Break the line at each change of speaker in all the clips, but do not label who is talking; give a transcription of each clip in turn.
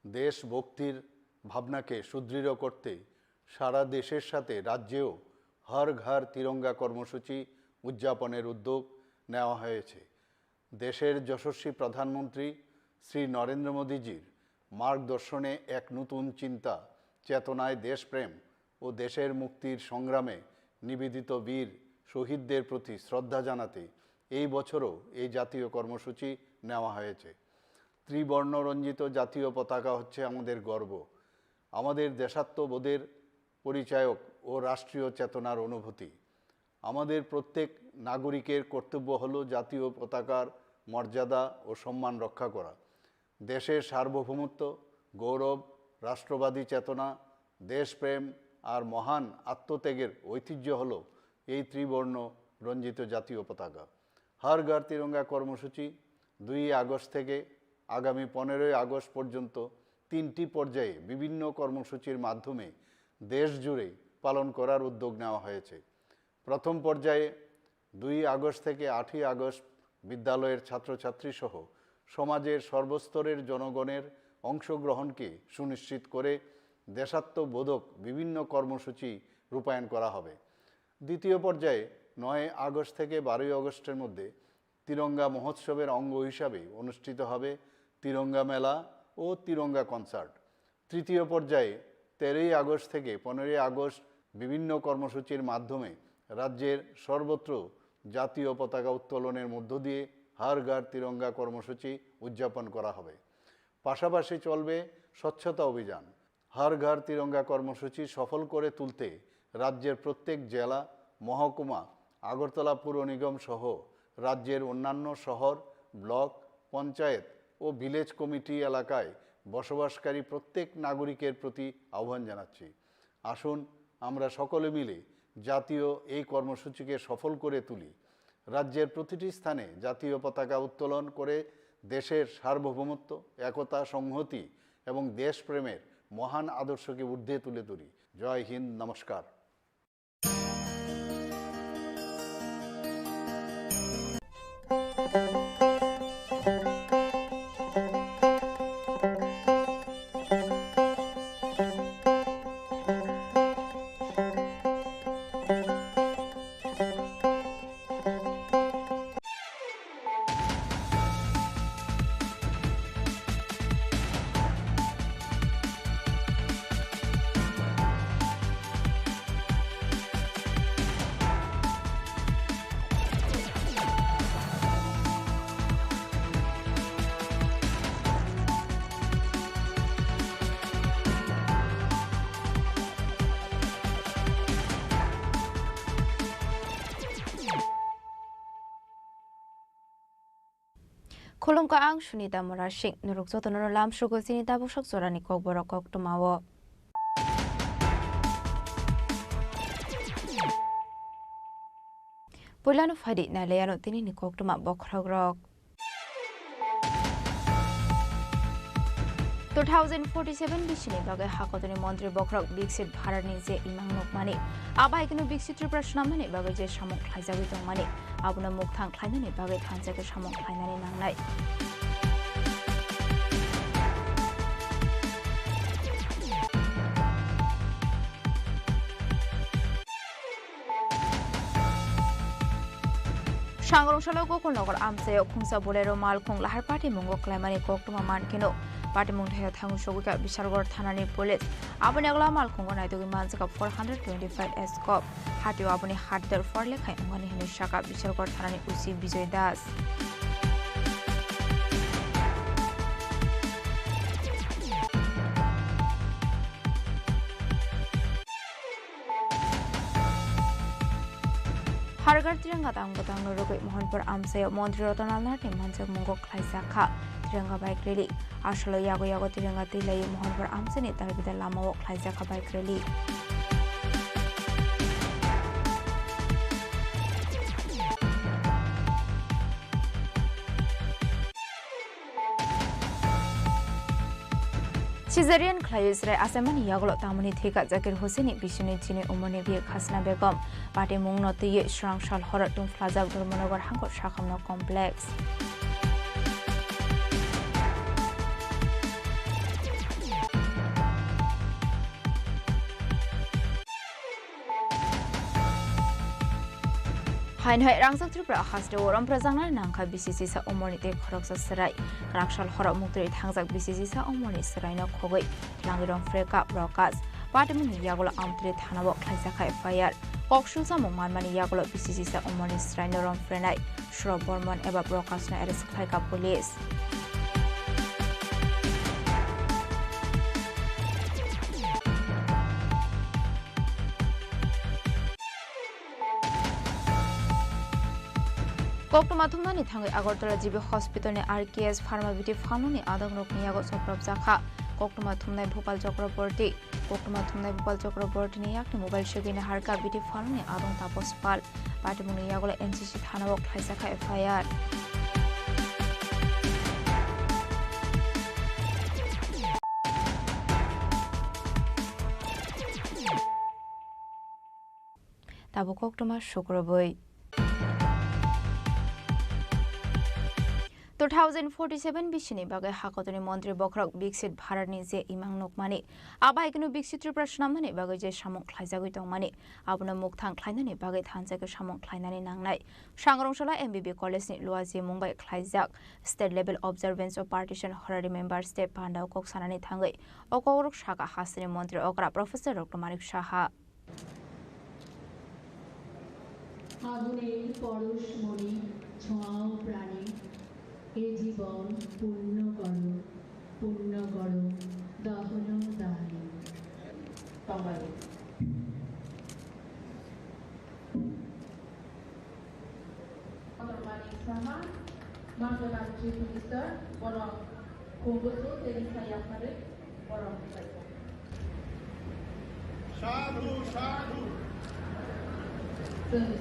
দেশভক্তির ভাবনাকে সুদৃঢ় করতে সারা দেশের সাথে রাজ্যেও হর ঘর তিরঙ্গা কর্মসূচি উদযাপনের উদ্যোগ নেওয়া হয়েছে। দেশের যশস্বী প্রধানমন্ত্রী শ্রী নরেন্দ্র মোদীজির মার্গদর্শনে এক নতুন চিন্তা চেতনায় দেশপ্রেম ও দেশের মুক্তির সংগ্রামে নিবেদিত বীর শহীদদের প্রতি শ্রদ্ধা জানাতে এই বছরও এই জাতীয় কর্মসূচি নেওয়া হয়েছে। ত্রিবর্ণরঞ্জিত জাতীয় পতাকা হচ্ছে আমাদের গর্ব, আমাদের দেশাত্মবোধের পরিচায়ক ও রাষ্ট্রীয় চেতনার অনুভূতি। আমাদের প্রত্যেক নাগরিকের কর্তব্য হলো জাতীয় পতাকার মর্যাদা ও সম্মান রক্ষা করা। দেশের সার্বভৌমত্ব, গৌরব, রাষ্ট্রবাদী চেতনা, দেশপ্রেম আর মহান আত্মত্যাগের ঐতিহ্য হলো এই ত্রিবর্ণ রঞ্জিত জাতীয় পতাকা। হর ঘর তিরঙ্গা কর্মসূচি 2 আগস্ট থেকে আগামী 15 আগস্ট পর্যন্ত 3টি পর্যায়ে বিভিন্ন কর্মসূচির মাধ্যমে দেশ জুড়ে পালন করার উদ্যোগ নেওয়া হয়েছে। প্রথম পর্যায়ে 2 আগস্ট থেকে 8ই আগস্ট বিদ্যালয়ের ছাত্রছাত্রী সহ সমাজের সর্বস্তরের জনগণের অংশগ্রহণকে সুনিশ্চিত করে দেশাত্মবোধক বিভিন্ন কর্মসূচি রূপায়ণ করা হবে। দ্বিতীয় পর্যায়ে 9 আগস্ট থেকে 12 আগস্টের মধ্যে তিরঙ্গা মহোৎসবের অঙ্গ হিসাবে অনুষ্ঠিত হবে তিরঙ্গা মেলা ও তিরঙ্গা কনসার্ট। তৃতীয় পর্যায়ে 13 আগস্ট থেকে 15 আগস্ট বিভিন্ন কর্মসূচির মাধ্যমে রাজ্যের সর্বত্র জাতীয় পতাকা উত্তোলনের মধ্য দিয়ে হর ঘর তিরঙ্গা কর্মসূচি উদযাপন করা হবে। পাশাপাশি চলবে স্বচ্ছতা অভিযান। হর ঘর তিরঙ্গা কর্মসূচি সফল করে তুলতে রাজ্যের প্রত্যেক জেলা, মহকুমা, আগরতলা পুর নিগম সহ রাজ্যের অন্যান্য শহর, ব্লক, পঞ্চায়েত ও ভিলেজ কমিটি এলাকায় বসবাসকারী প্রত্যেক নাগরিকের প্রতি আহ্বান জানাচ্ছি, আসুন আমরা সকলে মিলে জাতীয় এই কর্মসূচিকে সফল করে তুলি। রাজ্যের প্রতিটি স্থানে জাতীয় পতাকা উত্তোলন করে দেশের সার্বভৌমত্ব, একতা, সংহতি এবং দেশপ্রেমের মহান আদর্শকে ঊর্ধ্বে তুলে ধরি। জয় হিন্দ, নমস্কার।
Khulungka ang Sunita Morashing nurukso tono lam shugo sinita busok sorani Kokborok kok tumawo. Pulano fadi na leyano tini ni kok tuma bokragrok. 2047 bishini bagai hakotoni mantri bokrok biksit bharat ni je imang nokmani abai kinu biksit tripura shnamnani bagai je samok khlaijawi tongmani abuna mukthang khlainani bagai thanjake samok khlainani nangnai Sangrongshalo Kokborok amse khungsa bolero malkhung lahar party mungo klaimani koktuma mankino party mungthaya thangu shogika Bishalgor thanani police aboni agla malkhung naitogi mansaka 425 escop hatio aboni hatder forle khai ongani hini shaka Bishalgor thanani usi Bijoy Das Har Ghar Tiranga Tang Rogoi Mohanpur Amsayo Montri Rotanalna Manchak Mungo Klaisakha Tiranga Bike Rally Ashalo Yago Tiranga Tilai Mohanpur Amsani Tarbida Lama Klaisakha Bike Rally Caesarean Clayusre Asamani Yaglo Tamani Thika Zakir Hosini Bishuni Chini Umoni Khasna Begum Party Mung Noti Shrang Shal Horatum Plaza Durmonogar Hanko Shakamno Complex Hainhai Rangsak Tripura Hasde Oram Prazana Nangka BCC sa Omoni te Khoroksa Sarai Rakshal Horok Mukri Thangsak BCC sa Omoni Sarai no Khogoi Langiron Freka Broadcast Patamun Yagola Amtre Thanabok Khaisaka FIR Kokshul sa Mangmanmani Yagola BCC sa Omoni Sarai no Rom Frenai Shro Bormon Eba Broadcast na Arrest Khaika Police Kokborok thumnani thangai Agartala Jibi Hospital ne RKS Pharmavity Pharmani Adagrok Niyago Soprab Zakha Kokborok thumnai Bhopal Chakraborty Kokborok thumnai Bhopal Chakraborty ni yakni mobile shogine Harka Beauty Pharmani Adong Tapos Pal Patimung Niyago NCC Thanabok Khaisaka FIR Tabo Kokborok Shukraboi 2047 bishini bagai hakotoni montri bokrok biksit bharatni je imang nokmani abai kinu biksit Tripura shnamnani bagai je samong khlaijagoi tongmani abuna mukthang khlainani bagai thanjake samong khlainani nangnai sangrongsola MBB college ni luaji mumbai khlaijak state level observance of partition horary member state pandau kok sanani thangai Kokborok shaka hasini montri okra professor Dr. Manik Shaha
আগুনের পরশমণি ছোঁয়াও প্রাণে এ জীবন পূর্ণ করো দহন দানে তমারে Manik Shaha, Mangalam Chief Minister, Borok Kokborok Teresa Yakare, Borok Sadhu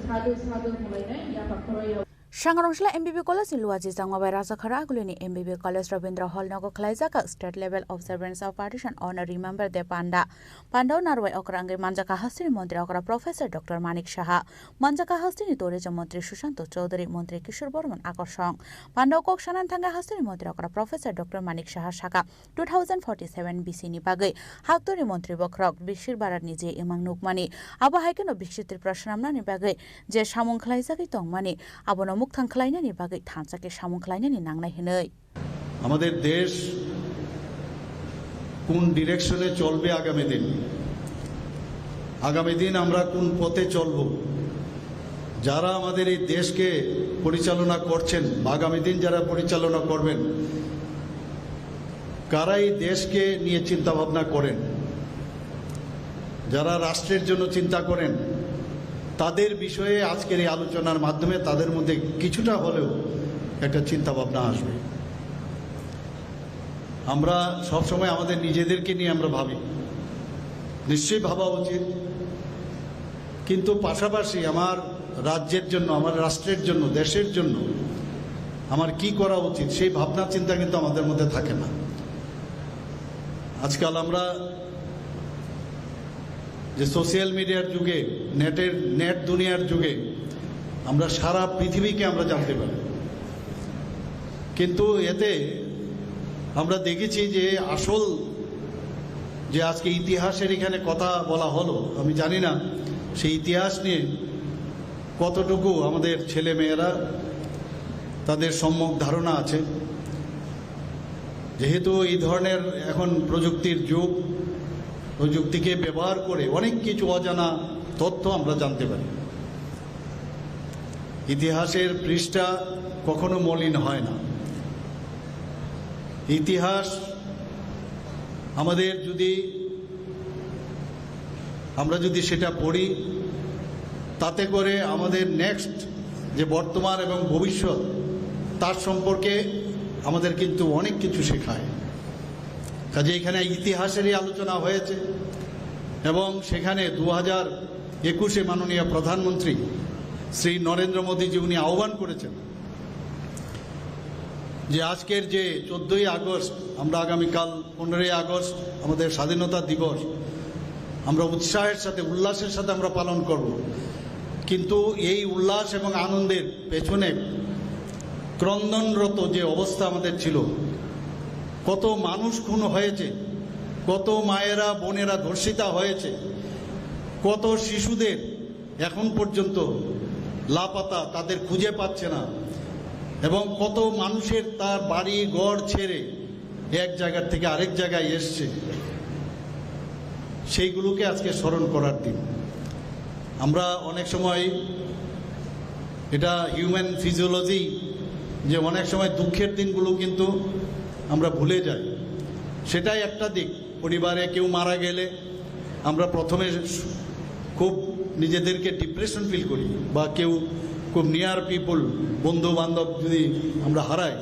Sadhu Sadhu Mulai Yapakoroyo
Sangrongshla MBB College in Luaji Zangwabai Rajakhara Agulini MBB College Rabindra Hall Nogo Khlaijaka State Level Observance of Partition Honor Remember the Panda Pandau Narwai Okrange Manjaka Hastini Montri Okra Professor Dr. Manik Shaha Manjaka Hastini Toreja Montri Shushanto Chaudhary Montri Kishore Bormon Akorsong Pandau Kok Shanan Thanga Hastini Montri Okra Professor Dr. Manik Shaha Shaka 2047 BC ni Bagai Haktori Montri Bokrok Bishir Barat Nije Imang Nukmani Aba Haikeno Bishir Tripura Shnamnani Bagai Je Samong Khlaijaki Tongmani Abono মুক্তাং খালাইনানি বাগৈ থানসাকে সামং খালাইনানি নাংনাই হেनै
আমাদের দেশ কোন ডিরেকশনে চলবে আগামী দিন আমরা কোন পথে চলব যারা আমাদের এই দেশকে পরিচালনা করছেন আগামী দিন যারা পরিচালনা করবেন কারা এই দেশকে নিয়ে চিন্তা ভাবনা করেন যারা রাষ্ট্রের জন্য চিন্তা করেন তাদের বিষয়ে আজকের এই আলোচনার মাধ্যমে তাদের মধ্যে কিছুটা হলেও একটা চিন্তা ভাবনা আসবে আমরা সব সময় আমাদের নিজেদেরকে নিয়ে আমরা ভাবি নিশ্চয়ই ভাবা উচিত কিন্তু পাশাপাশি আমার রাজ্যের জন্য আমার রাষ্ট্রের জন্য দেশের জন্য আমার কি করা উচিত সেই ভাবনা চিন্তা কিন্তু আমাদের মধ্যে থাকে না আজকাল আমরা যে সোশ্যাল মিডিয়ার যুগে নেট দুনিয়ার যুগে আমরা সারা পৃথিবীকে আমরা জানতে পারি কিন্তু এতে আমরা দেখেছি যে আসল যে আজকে ইতিহাসের এখানে কথা বলা হলো আমি জানি না সেই ইতিহাস নিয়ে কতটুকু আমাদের ছেলে মেয়েরা তাদের সম্যক ধারণা আছে যেহেতু এই ধরনের এখন প্রযুক্তির যুগ প্রযুক্তিকে ব্যবহার করে অনেক কিছু অজানা তথ্য আমরা জানতে পারি ইতিহাসের পৃষ্ঠা কখনো মলিন হয় না ইতিহাস আমাদের আমরা যদি সেটা পড়ি তাতে করে আমাদের নেক্সট যে বর্তমান এবং ভবিষ্যৎ তার সম্পর্কে আমাদের কিন্তু অনেক কিছু শেখায় কাজে এখানে ইতিহাসেরই আলোচনা হয়েছে এবং সেখানে 2021-এ মাননীয় প্রধানমন্ত্রী শ্রী নরেন্দ্র মোদীজি উনি আহ্বান করেছেন যে আজকের যে 14ই আগস্ট আমরা আগামীকাল 15ই আগস্ট আমাদের স্বাধীনতা দিবস আমরা উৎসাহের সাথে উল্লাসের সাথে আমরা পালন করব কিন্তু এই উল্লাস এবং আনন্দের পেছনে ক্রন্দনরত যে অবস্থা আমাদের ছিল কত মানুষ খুন হয়েছে কত মায়েরা বোনেরা ধর্ষিতা হয়েছে কত শিশুদের এখন পর্যন্ত লাপাতা, তাদের খুঁজে পাচ্ছে না, এবং কত মানুষের তার বাড়ি ঘর ছেড়ে এক জায়গা থেকে আরেক জায়গায় এসছে, সেইগুলোকে আজকে স্মরণ করার দিন। আমরা অনেক সময়, এটা হিউম্যান ফিজিওলজি, যে অনেক সময় দুঃখের দিনগুলো কিন্তু আমরা ভুলে যাই। সেটাই একটা দিক। পরিবারে কেউ মারা গেলে আমরা প্রথমে খুব নিজেদেরকে ডিপ্রেশন ফিল করি, বা কেউ খুব নিয়ার পিপল, বন্ধু বান্ধব যদি আমরা হারাই,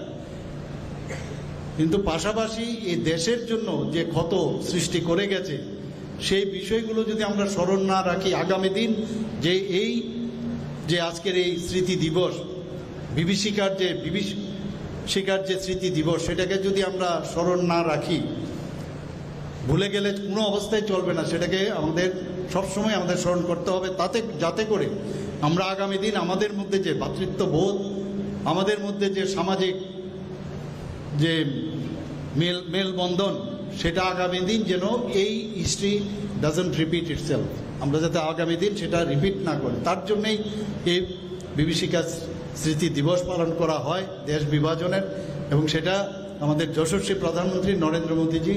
কিন্তু পাশাপাশি এই দেশের জন্য যে ক্ষত সৃষ্টি করে গেছে সেই বিষয়গুলো যদি আমরা স্মরণ না রাখি, আগামী দিন যে এই যে আজকের এই স্মৃতি দিবস, বিভীষিকার যে স্মৃতি দিবস, সেটাকে যদি আমরা স্মরণ না রাখি, ভুলে গেলে কোনো অবস্থায় চলবে না। সেটাকে আমাদের সবসময় আমাদের স্মরণ করতে হবে, যাতে করে আমরা আগামী দিন আমাদের মধ্যে যে ভ্রাতৃত্ববোধ, আমাদের মধ্যে যে সামাজিক যে মেলবন্ধন, সেটা আগামী দিন যেন এই হিস্ট্রি ডাজন্ট রিপিট ইটসেলফ, আমরা যাতে আগামী দিন সেটা রিপিট না করি, তার জন্যই এই বিভীষিকা স্মৃতি দিবস পালন করা হয় দেশ বিভাজনের। এবং সেটা আমাদের যশস্বী প্রধানমন্ত্রী নরেন্দ্র মোদীজি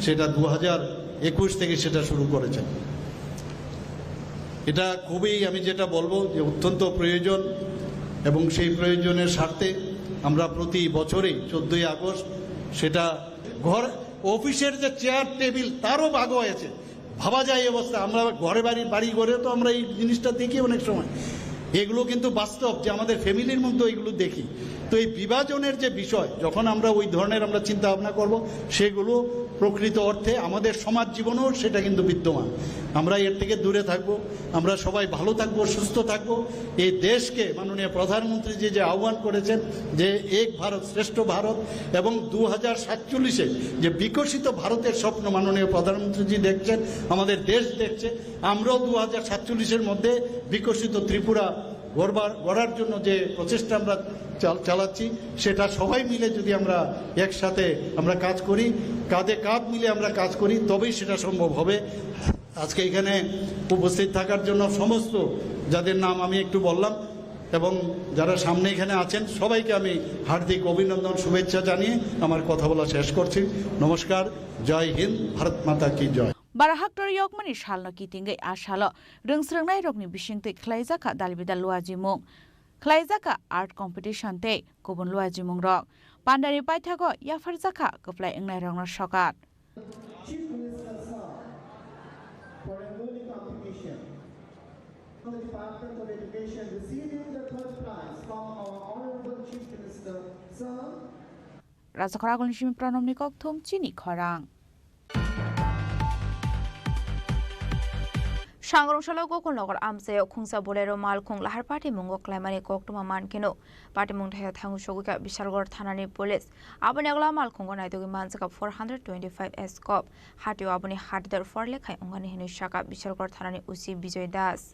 সেটা 2021 থেকে সেটা শুরু করেছেন। এটা খুবই, আমি যেটা বলবো, যে অত্যন্ত প্রয়োজন, এবং সেই প্রয়োজনের স্বার্থে আমরা প্রতি বছরেই 14ই আগস্ট সেটা ঘর অফিসের যে চেয়ার টেবিল তারও ভাগ হয়েছে, ভাবা যায় এই অবস্থা। আমরা বাড়ি ঘরে তো আমরা এই জিনিসটা দেখি অনেক সময়, এগুলো কিন্তু বাস্তব, যে আমাদের ফ্যামিলির মধ্যে এগুলো দেখি। তো এই বিভাজনের যে বিষয়, যখন আমরা ওই ধরনের আমরা চিন্তা ভাবনা করব, সেগুলো প্রকৃত অর্থে আমাদের সমাজ জীবনেও সেটা কিন্তু বিদ্যমান। আমরা এর থেকে দূরে থাকব, আমরা সবাই ভালো থাকব, সুস্থ থাকব। এই দেশকে মাননীয় প্রধানমন্ত্রী যে আহ্বান করেছেন যে এক ভারত শ্রেষ্ঠ ভারত, এবং 2047-এ যে বিকশিত ভারতের স্বপ্ন মাননীয় প্রধানমন্ত্রীজি দেখছেন, আমাদের দেশ দেখছে, আমরাও 2047-এর মধ্যে বিকশিত ত্রিপুরা গড়ার জন্য যে প্রচেষ্টা আমরা চালাচ্ছি, সেটা সবাই মিলে যদি আমরা একসাথে আমরা কাজ করি, কাঁধে কাঁধ মিলে আমরা কাজ করি, তবেই সেটা সম্ভব হবে। আজকে এখানে উপস্থিত থাকার জন্য সমস্ত যাদের নাম আমি একটু বললাম, এবং যারা সামনে এখানে আছেন, সবাইকে আমি হার্দিক অভিনন্দন, শুভেচ্ছা জানিয়ে আমার কথা বলা শেষ করছি। নমস্কার, জয় হিন্দ, ভারত মাতা কি জয়।
Barahaktor Yokmani Shalno Kitingai Ashalo, Rungsrangai Rokni Bishingte Klaizaka Dalbida Luajimung, Klaizaka Art Competition Day, Kobun Luajimung Rock, Pandari Paitago, Yafarzaka, Koplay Inglai Shokat.
Chief Minister Sir, for a worthy competition. The Department of Education receiving the third prize from our Honorable Chief Minister Sir.
Razakharagun Shimi Pronomnikok Tum Chini Khorang.
Shangrongshalo Gokolnogor Amse Khungsa Bolero Malkhung Lahar Party Mungo Klamani Koktuma Mankino Party Mungthaya Thangu Shoguka Bishalgor Thanani Police Abani Agla Malkhungo Naitugi Mansaka 425 Escop Hatio Abani Hatdar Forlekai Ungani Hinu Shaka Bishalgor Thanani Usi Bijoy Das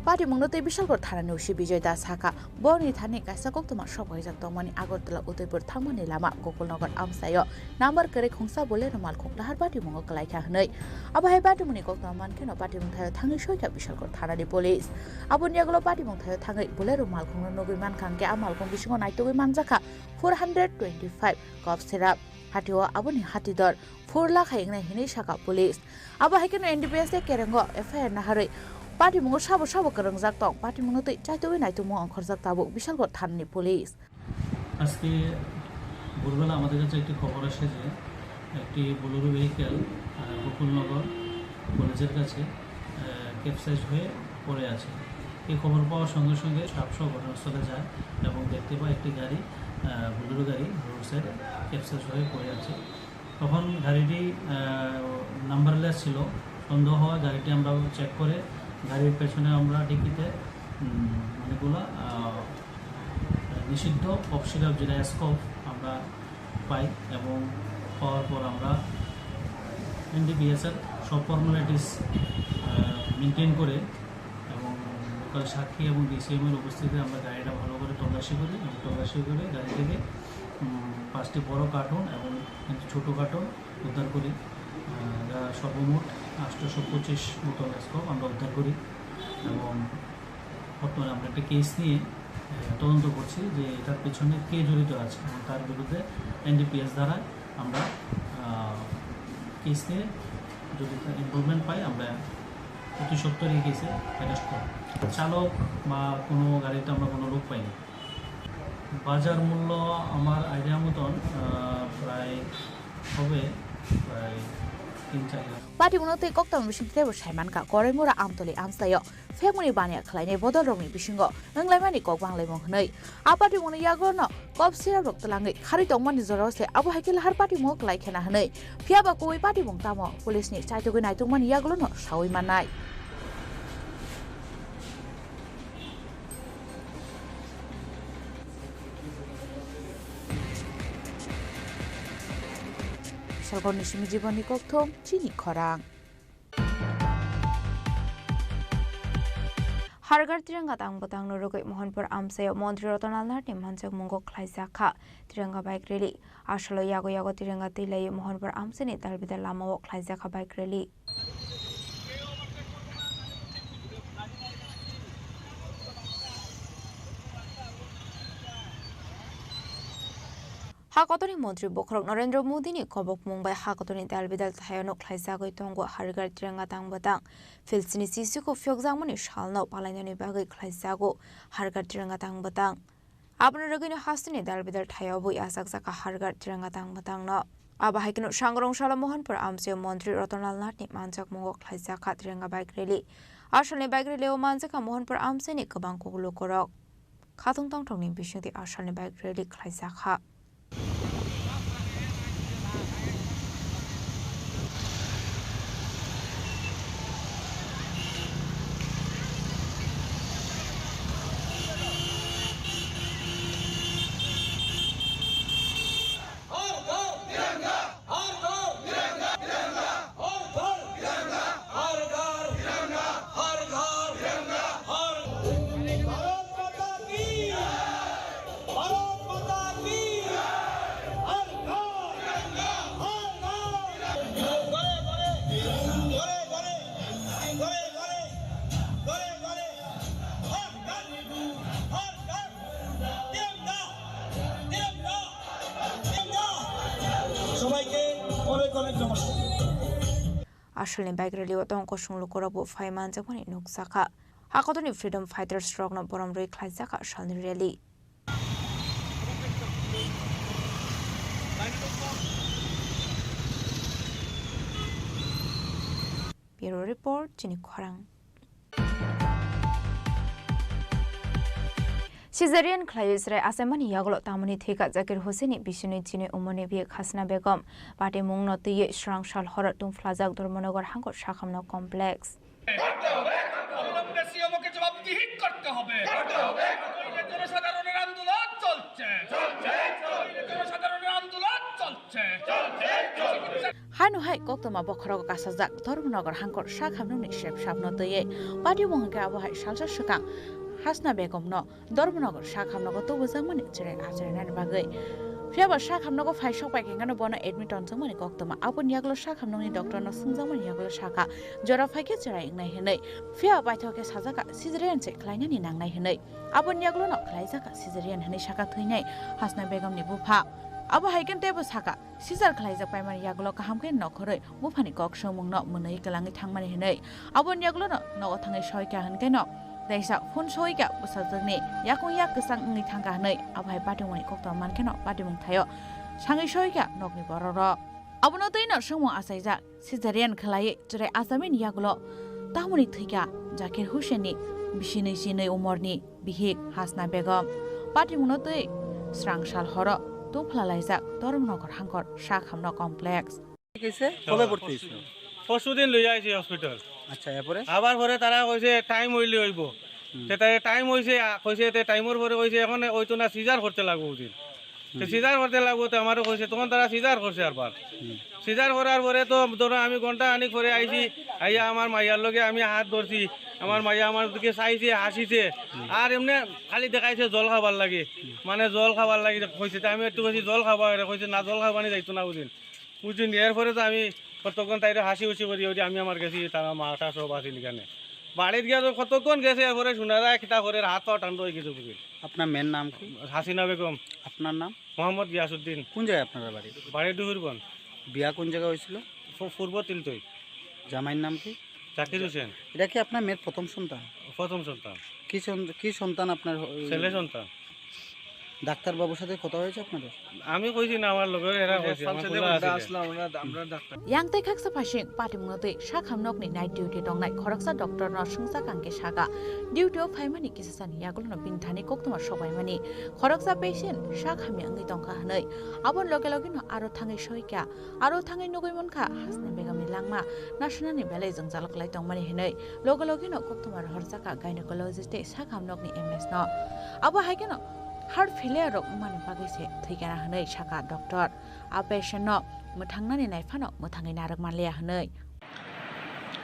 Party Mungote Bishalgor Thanani Usi Bijoy Das Haka Boni Thani Kaisa Koktuma Shobai Jaktomani Agortala Udaipur Thamani Lama Gokolnogor Amsayo Number Kare Khungsa Bolero Malkhung Lahar Party Mungo Klaika Hnoi Abahai Party Muni Koktuma Mankino Party Mungthaya Thangi Shoika Bishalgor Thanani Police Abuni Aglo Party Mungthaya Thangi Bolero Malkhung Nogi Mankangke Amalkhung Bishingo Naitogi Manjaka 425 Cop Syrup Hatio Abuni Hatidor 4 lakh Haingnai Hini Shaka Police Abahai Keno NDPS Kerengo FIR Nahari Party Mungo Shabo Kerang Zaktong, Party Mungote Chaito Naito Mo on Korzatabo, Bishalgor Thanani Police.
আজকে ভোরবেলা আমাদের কাছে একটি খবর আসে যে একটি Bolero vehicle Gokulnagar কলেজের কাছে ক্যাপসাইজ হয়ে পড়ে আছে। এই খবর পাওয়ার সঙ্গে সঙ্গে সাপসহ ঘটনাস্থলে যায় এবং দেখতে পায় একটি গাড়ি, বোলেরো গাড়ি রোড সাইডে ক্যাপসাইজ হয়ে পড়ে আছে। তখন গাড়িটি নাম্বারলেস ছিল, সন্দেহ হওয়া গাড়িটি আমরা চেক করে গাড়ির পেছনে আমরা ডিকিতে অনেকগুলো নিষিদ্ধ কফ সিরাপ যেটা স্কপ আমরা পাই, এবং পাওয়ার পর আমরা এনডিপিএসের সব ফর্মালিটিস মেনটেন করে এবং সাক্ষী এবং ডিসিএমের উপস্থিতিতে আমরা গাড়িটা ভালো করে তল্লাশি করি এবং তল্লাশি করে গাড়ি থেকে 5টি বড় কার্টন এবং ছোটো কার্টন উদ্ধার করি, যা সর্বমোট 825 বোতল স্কপ আমরা উদ্ধার করি। এবং বর্তমানে আমরা একটা কেস নিয়ে তদন্ত করছি যে এটার পেছনে কে জড়িত আছে এবং তার বিরুদ্ধে NDPS দ্বারা আমরা কেস নিয়ে যদি ইনভলভমেন্ট পাই আমরা অতি সত্তর এই কেসে অ্যারেস্ট করব। চালক বা কোনো গাড়িতে আমরা কোনো লোক পাইনি। বাজার মূল্য আমার আইডিয়া মতন প্রায় হবে প্রায় 3-4 লাখ।
পার্টি মনতে কক্তম বিশিংতে সাইমানকা করেমুরা আমতলি আমসাयो फेमनि बानिया खलायने बदल रंनि बिसिंगो नंलायमानि कक बांलायमं हनै आ पार्टी मनि यागोनो कप सिरा रक्तलाङै खारि दंमानि जरावसे आबो हाइके लाहार पार्टी मो खलायखेना हनै फियाबा कोइ पार्टी मं तामो पुलिसनि चाइतोगै नायतोंमानि यागोनो सावै मानाय सरकारनि सिमि जीवननि कक्थम चिनि खरां
हारगार तिरंगा तांग बतांग नरुगै मोहनपुर आमसायाव मन्त्री रतनाल नाथनि मानसिक मुंगो खलायजाखा तिरंगा बाइक रेली आसलो यागो यागो तिरंगा तिलायै मोहनपुर आमसानि दालबिदा लामाव खलायजाखा बाइक रेली हाकतनि मन्त्री बखरक नरेन्द्र मोदीनि कबक मुंबाइ हाकतनि दालबिदाल थायानो खलायजागै तंगो हारगार तिरंगा तांग बतांग फिल्सनि सिसिको फ्योगजांमनि सालनाव पालायनायनि बागै खलायजागो हारगार तिरंगा तांग बतांग आबनो रगैनो हास्तिनि दालबिदाल थायावबो याजाकजाका हारगार तिरंगा तांग बतांग न आबाहायकनो सांग्रंशाला मोहनपुर आमसायाव मन्त्री रतनाल नाथनि मानजाक मुंगो खलायजाखा तिरंगा बाइक रेली आसलनि बाइक रेलियाव मानजाका मोहनपुर आमसानि गोबां कगलुकरक खाथुं तंथंनि बिसिंति आसलनि बाइक रेली खलायजाखा आसलनि बाइक रेलियाव तंको सुंलुकरबो फाइमान जमनि नुकसाखा हाकतनि फ्रीडम फाइटर स्ट्रकनो बरमरै खलायजाखा आसलनि रेली ब्युरो रिपोर्ट चिनी खरां सिजारियन खलायसराय आसामनि यागलो तामनि थेका जाकिर हुसैनी बिसुनि चिनि उमनि बि खासना बेगम पाटे मुंगनो तिये श्रांगशाल हर तुमफ्लाजाक धर्मनगर हांको शाखामनो कमप्लेक्स हानु हाय कक्तमा बखरग कासाजाक धर्मनगर हांको शाखामनो शेप शापनो तये पाटे मुंगका अबहाय सालसा सका हासना बेगमनो धर्मनगर शाखामनो तो बजामनि जेरै आजरनानि बागै फियाबा शाखामनो फाइसक पाइकेंगानो बना एडमिटन जमनि कक्तमा आबन यागलो शाखामनोनि डक्टरनो संजामनि यागलो शाखा जरा फाइके जेरै इंनाय हेनै फिया बायथके साजाका सिजरियन से खलायनानि नांनाय हेनै आबन यागलो न खलायजाका सिजरियन हेनै शाखा थैनाय हासना बेगमनि बुफा अब हाइकेन टेबो साका सिजार खलायजा पाइमानि यागलो काहामके नखरै बुफानि कक्सो मुंनो मोनै गलाङै थांमानि हेनै आबन यागलो न नग थाङै सयका हनके न दैसा फोन सयका बुसाजोंनि याकुं याक गोसां नै थांगा हनै आबहाय पाटिमनि कक्ता मानके न पाटिमुं थायो सांगै सयका नगनि बरर अबनो दैनो संमु आसाइजा सिजारियन खलायै जेरै आसामिन यागलो तामुनि थैका जाकिर हुसेननि बिसिनै सिनै उमरनि बिहिक हासना बेगम पाटिमुनो दै स्रांसाल हर तुमफ्लालाइजा धर्मनगर हांकर शाखामनो कमप्लेक्स
कैसे কবে পড়তে এসেছিল
পরশুদিন লই যাইছি হসপিটাল।
আচ্ছা এরপরে
আবার পরে তারা কইছে টাইম হইলে হইব তে টাইম হইছে কইছে তে টাইমের পরে কইছে এখন ওইতো না সিজার করতে লাগবো ওদিন তো সিজার করতে লাগবো তো আমারও কইছে তখন তারা সিজার করছে আরবার সিজার করার পরে তো ধরো আমি ঘন্টা আনি করে আইছি আইয়া আমার মাইয়ার লগে আমি হাত ধরছি আমার মাইয়া আমার দিকে চাইছে হাসিছে আর এমনি খালি দেখাইছে জল খাবার লাগে মানে জল খাবার লাগে কইছে আমি একটু বেশি জল খাবা কইছে না জল খাবানি যাইতো না বুঝিন এরপরে তো আমি কতক্ষণ তাই হাসি হুসি করি ওই আমি আমার গেছি তারা মাটা সব আসিল এখানে বাড়িতে গিয়ে তো কতক্ষণ গেছে এরপরে শোনা যায় খিতা করে হাত পা টান হয়ে গেছে বুঝিন।
আপনার মেয়ের নাম কি?
হাসিনা বেগম।
আপনার নাম?
মোহাম্মদ গিয়াসুদ্দিন।
কোন জায়গায় আপনার বাড়ি?
বাড়ি ডুহুরবন।
বিয়া কোন জায়গায় হয়েছিল?
পূর্ব তিলতই।
জামাইয়ের নাম কি?
জাকির হোসেন।
এটা কি আপনার মেয়ের প্রথম সন্তান?
প্রথম সন্তান।
কি সন্তান আপনার?
ছেলে সন্তান।
ডাক্তারবাবুর সাথে কথা হয়েছে আপনাদের?
আমি কইছি না আমার লোকের এরা কইছে
Yang tei khaksa phasing patimung tei shakham nok ni night duty dongnai khoroksa doctor no sungsa kangke shaga duty of haimani kisasani yagul no bingthani koktoma sobaimani khoroksa patient shakhami angi tongka hanai abon loge loge no aro thangai soika aro thangai nogoi monkha hasne begami langma national ni belai jong jalaklai tongmani hinai loge loge no koktoma horjaka gynecologist tei shakham nok ni ms no abo haikeno heart failure rok mani bagise thigara hanai shaka doctor a patient no mothangna ni naifano mothangai narak manliya hanai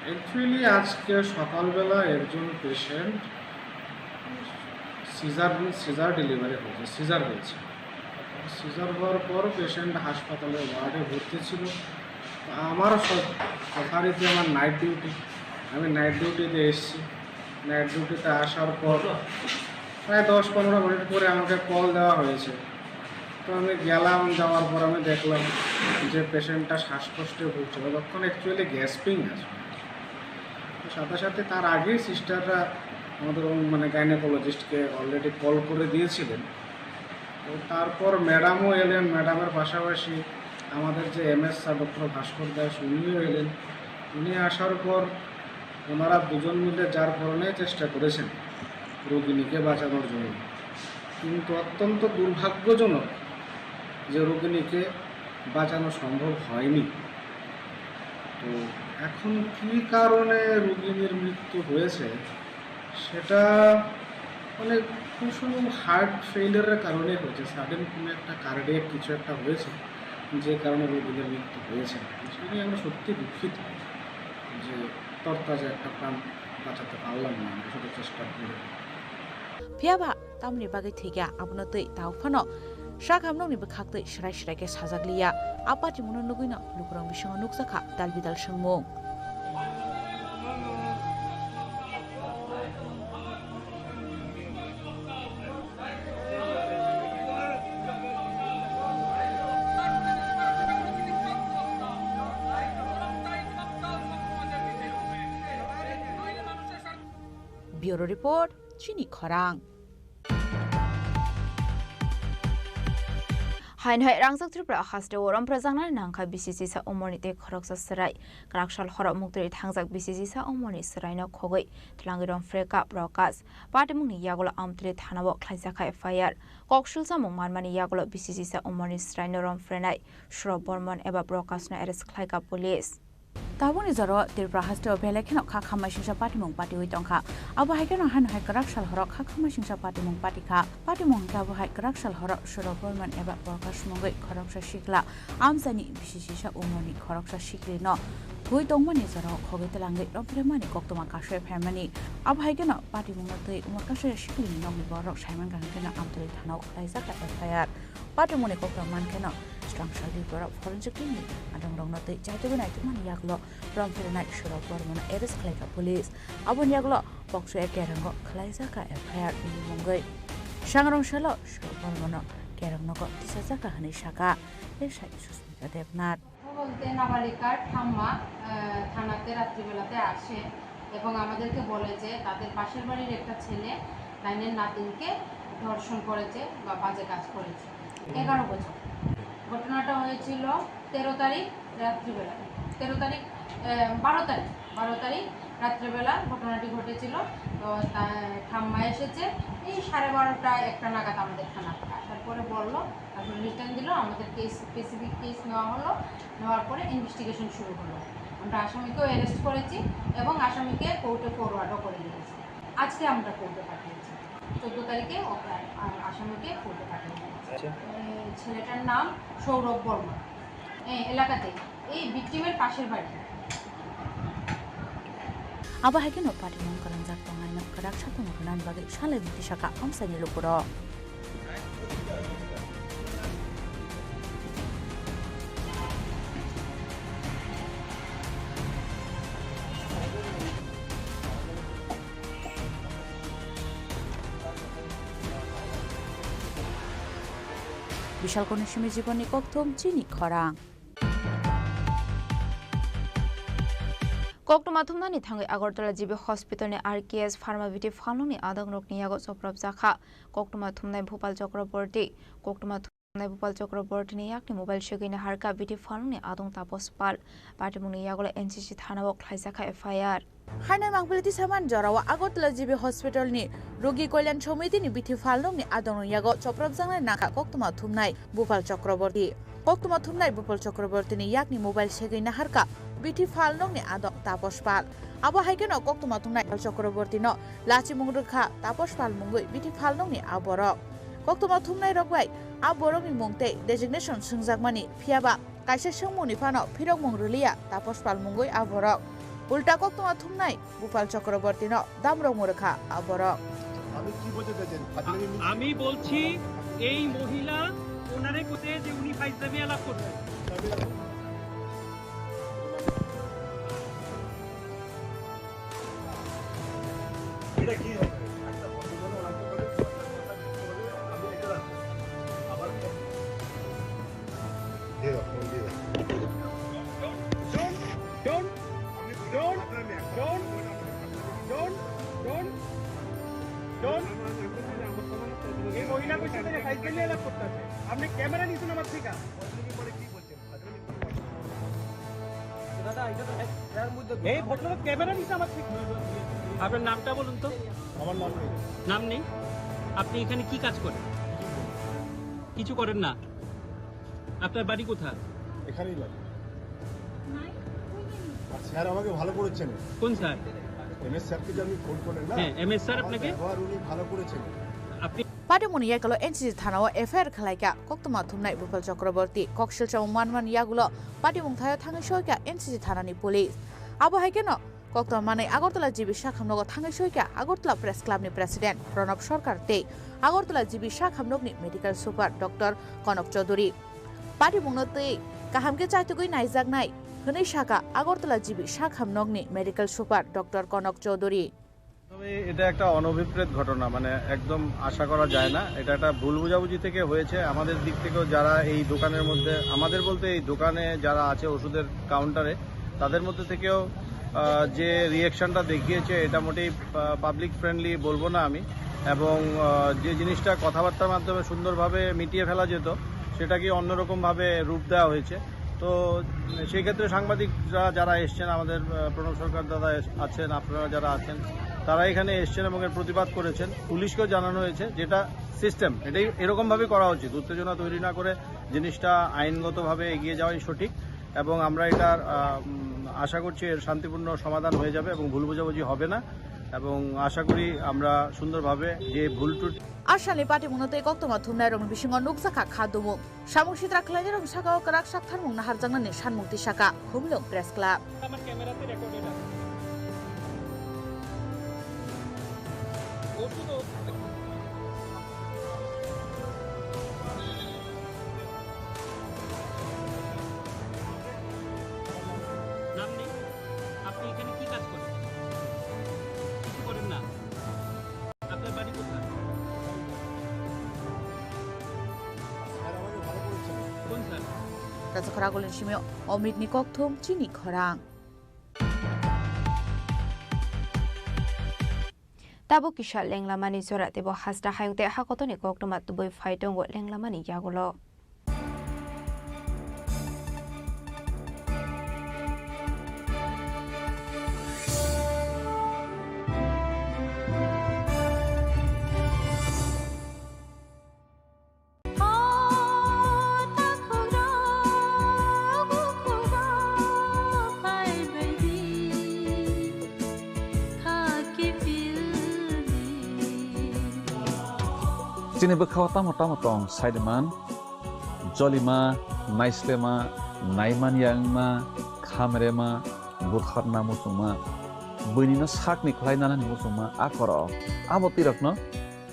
actually আজকে সকালবেলা একজন patient caesar delivery হয়েছে, caesar হয়েছে। Caesar হওয়ার পর patient হাসপাতালে ওয়ার্ডে ভর্তি ছিল। আমার যথারীতি আমার নাইট ডিউটি, আমি নাইট ডিউটিতে এসেছি। নাইট ডিউটিতে আসার পর প্রায় 10-15 মিনিট পরে আমাকে কল দেওয়া হয়েছে। তো আমি গেলাম, যাওয়ার পর আমি দেখলাম যে পেশেন্টটা শ্বাসকষ্টে ভুগছে, তখন অ্যাকচুয়ালি গ্যাসপিং আছে। সাথে সাথে তার আগেই সিস্টাররা আমাদের মানে গাইনোকোলজিস্টকে অলরেডি কল করে দিয়েছিলেন। তো তারপর ম্যাডামও এলেন, ম্যাডামের পাশাপাশি আমাদের যে MS স্যার ডক্টর ভাস্কর দাস উনিও এলেন। উনি আসার পর ওনারা দুজন মিলে যার কারণে চেষ্টা করেছেন রোগিণীকে বাঁচানোর জন্য, কিন্তু অত্যন্ত দুর্ভাগ্যজনক যে রোগিণীকে বাঁচানো সম্ভব হয়নি। তো এখন কী কারণে রোগিণীর মৃত্যু হয়েছে সেটা মানে খুব সম্ভব হার্ট ফেইলিয়ারের কারণে হয়েছে, সাডেন কোনো একটা কার্ডিয়াক কিছু একটা হয়েছে যে কারণে রোগীদের মৃত্যু হয়েছে। সেটাই আমরা সত্যি দুঃখিত যে তরতাজা একটা প্রাণ বাঁচাতে পারলাম না, আমরা শুধু চেষ্টা করি।
phiaba tamni bagai thiga abno tei tawphano shakham nok ni bakhak tei shrai shrai ke sajakliya apati muno nuguino lukurang bisong nuksakha dalbidal sengmung Bureau Report, Chini Khorang.
Hain hai rangsak Tripura haste oram prajangna nangkha BCC sa omoni te khoroksa sarai krakshal khorok muktri thangjak BCC sa omoni sarai no khogoi tlangirom freka broadcast patimungni yagolo amtre thanabo khlaijaka FIR kokshul samung manmani yagolo BCC sa omoni sarai no rom frenai shro bormon eba broadcast na arrest khlaika police
Tabuni zaro Tripura haste obhelekhen kha khamai singsa patimung pati oi tongkha abo haikeno han hai krakshal horok kha khamai singsa patimung patikha patimung ka bo hai krakshal horok shro bormon eba broadcast mongoi khoroksa shikla amsani BCC sa omoni khoroksa shikri no Hui tongmani zaro khogai telangai rompremani koktoma kashe phamani abo haikeno patimung tei umar kashe shikli nongni borok saiman gangkena amtoi thanau khlaijaka FIR patimuni kokram mankeno structural report forensic team adang rong notei jaitebe nai tumani yaklo romfrenai shuro bormona arrest khlaika police abon yaklo bokso ekerango khlaijaka FIR ni mongoi sangrong shalo shuro bormona kerang nogo tisajaka hani shaka esai susmita devnath
বলতে নাবালিকার ঠাম্মা থানাতে রাত্রিবেলাতে আসে এবং আমাদেরকে বলে যে তাদের পাশের বাড়ির একটা ছেলে লাইনের নাতিনকে ধর্ষণ করেছে বা বাজে কাজ করেছে 11 বছর। ঘটনাটা হয়েছিল 13 তারিখ রাত্রিবেলা, 12 তারিখ রাত্রিবেলা ঘটনাটি ঘটেছিল। তো ঠাম্মা এসেছে এই 12:30-1টা নাগাদ আমাদের থানাতে আসার পরে বললো, তারপরে রিটার্ন দিল, আমাদের স্পেসিফিক কেস নেওয়া হলো, নেওয়ার পরে ইনভেস্টিগেশন শুরু হলো। আমরা আসামিকেও অ্যারেস্ট করেছি এবং আসামিকে কোর্টে ফরওয়ার্ডও করে দিয়েছি। আজকে আমরা কোর্টে পাঠিয়েছি, 14 তারিখে আসামিকে কোর্টে পাঠিয়ে দিয়েছি। ছেলেটার নাম সৌরভ বর্মা, এলাকাতে এই ভিকটিমের পাশের বাড়ি।
abo haikeno party mong karang jak tongai na karak sa tong nan bagi sale biti saka amsani lupuro বিশাল কনিষ্ঠমী জীবনী কক্তম চিনি খরাং
Koktum athumnani thangai Agartala jibi hospital ni RKS Pharmaviti Phalungni adangrok ni yago soprab jakha Koktum athumnai Bhopal Chakraborty Koktum athumnai Bhopal Chakraborty ni yakni mobile shegini harka biti Phalungni adong tapospal patimungni yagola NCC thanao khlaijaka FIR
হাইনা মাংপুলিতি সামান জরাওয়া Agartala GB hospital নি রোগী কল্যাণ সমিতি নি বিথি ফালং নি আদং ইয়াগো চপ্রব জাংনাই নাকা কক্তমা থুমনাই ভোপাল চক্রবর্তী কক্তমা থুমনাই ভোপাল চক্রবর্তী নি ইয়াকনি মোবাইল সেগৈ না হারকা বিথি ফালং নি আদং তাপস পাল আবো হাইকেন কক্তমা থুমনাই চক্রবর্তী ন লাচি মুংরখা তাপস পাল মুঙ্গৈ বিথি ফালং নি আবরক কক্তমা থুমনাই রগবাই আবরক নি মুংতে ডেজিগনেশন সুংজাকমানি ফিয়াবা কাইসা সংমুনি ফানো ফিরক মুংরলিয়া তাপস পাল মুঙ্গৈ আবরক উল্টা কক্তমা থুমনাই ভোপাল চক্রবর্তী ন দামরক মুরখা আবরক
আমি বলছি এই মহিলা ওনারে কোতে যে উনি ফাইজলামি আলাপ করছেন এটা কি একটা বন্ধু আলাপ করে আমি এটা আবার এই মহিলা কইছে যে ফাইজলামি আলাপ করতেছে আপনি ক্যামেরা নিছেন আমার থেকে কি বলছেন দাদা এটা তো এর মধ্যে এই ভদ্রলোক ক্যামেরা নিছে আমার থেকে আপনার নামটা বলুন তো আমার নাম নেই আপনি এখানে কি কাজ করেন কিছু করেন না আপনার বাড়ি কোথায়
এখানেই বাড়ি স্যার আমাকে ভালো করেছেন
কোন স্যার
এমএস স্যারকে যে আমি ফোন করলেন না
হ্যাঁ এমএস স্যার আপনাকে
উনি ভালো করেছেন
আপনি
পাটিমুনি ইয়াগুলো এনসিসি থানাও এফআইআর খালাইকা কক্তমা থুমনাই ভোপাল চক্রবর্তী কক্সিল চাও মানমান ইয়াগুলো পাটিমুং থায় থাঙ্গি সইকা এনসিসি থানানি পুলিশ আবো হাইকেন কক্তমা মানে আগরতলা জিবি শাখামনগ থাঙ্গি সইকা আগরতলা প্রেস ক্লাবনি প্রেসিডেন্ট প্রণব সরকার তে আগরতলা জিবি শাখামনগনি medical super doctor Kanak Chowdhury পাটিমুংনতে কাহামকে চাইতগৈ নাইজাগনাই হनै শাখা আগরতলা জিবি শাখামনগনি medical super doctor Kanak Chowdhury
এটা একটা অনভিপ্রেত ঘটনা মানে একদম আশা করা যায় না এটা একটা ভুল বুঝাবুঝি থেকে হয়েছে আমাদের দিক থেকেও যারা এই দোকানের মধ্যে আমাদের বলতে এই দোকানে যারা আছে ওষুধের কাউন্টারে তাদের মধ্যে থেকেও যে রিয়াকশনটা দেখিয়েছে এটা মোটেই পাবলিক ফ্রেন্ডলি বলবো না আমি এবং যে জিনিসটা কথাবার্তার মাধ্যমে সুন্দরভাবে মিটিয়ে ফেলা যেত সেটাকে অন্যরকমভাবে রূপ দেওয়া হয়েছে তো সেই ক্ষেত্রে সাংবাদিকরা যারা এসছেন আমাদের প্রণব সরকার দাদা আছেন আপনারা যারা আছেন তারা এখানে এসছেন এবং এর প্রতিবাদ করেছেন পুলিশকেও জানানো হয়েছে যেটা সিস্টেম এটাই এরকমভাবে করা উচিত উত্তেজনা তৈরি না করে জিনিসটা আইনগতভাবে এগিয়ে যাওয়াই সঠিক এবং আমরা এটার আশা করছি এর শান্তিপূর্ণ সমাধান হয়ে যাবে এবং ভুল বোঝাবুঝি হবে না এবং আশা করি আমরা সুন্দরভাবে যে ভুল ত্রুটি
আশালে পাটিমুংনতে কক্তমা থুমনাই রং বিসিংহ নুকসাখা খাদুমুং সামুসি ত্রাখলাইনি রং সাকাও কারাক সাকথারমুং নাহারজাংনানি সানমুক্তি শাখা খুমলং প্রেস ক্লাব
আমার ক্যামেরাতে রেকর্ডেড আছে ওষুধ নাম নেই আপনি এখানে কি কাজ করেন কিছু করেন না আপনার বাড়ি কোথায়
স্যার আমাকে ভালো করেছেন
কোন স্যার
রাজখরাগুলিন সিমিও অমৃত নি কক্তম চিনি খরাং
Tabo kisha lenglamani zora tebo hasda hayungte hakotoni koktoma tuboi faitongo lenglamani yagulo.
Chini bekhaw tamo tong Saideman, Jolima, Naislema, Naiman Yangma, Khamrema, Burkharna Musuma, বইনিনো সাকনি খলাইনানা ni musuma akoro abo tirokno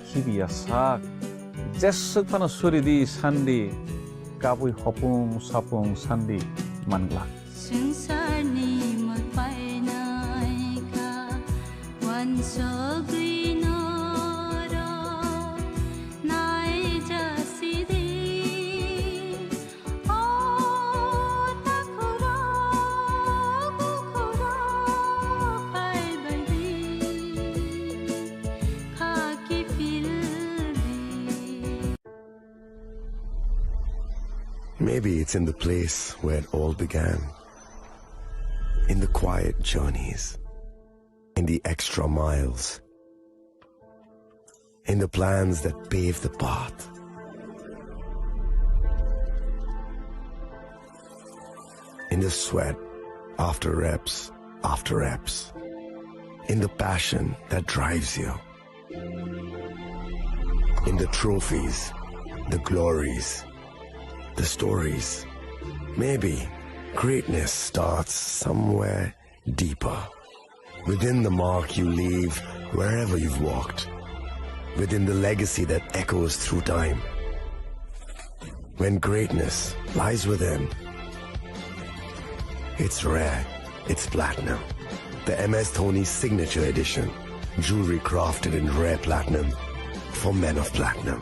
khibiya sak jesuk phano suridi sandi kabui hopung sapung sandi mangla
Sungsarni magpainay ka wansogrinoro naijasidin o takuro bukuro paibaldi khaki pilbi.
Maybe it's in the place where it all began. In the quiet journeys, in the extra miles, in the plans that pave the path. In the sweat after reps, in the passion that drives you, in the trophies, the glories, the stories. Maybe greatness starts somewhere deeper, within the mark you leave wherever you've walked, within the legacy that echoes through time. When greatness lies within, it's rare, it's platinum. The MS Dhoni Signature Edition, jewelry crafted in rare platinum for men of platinum.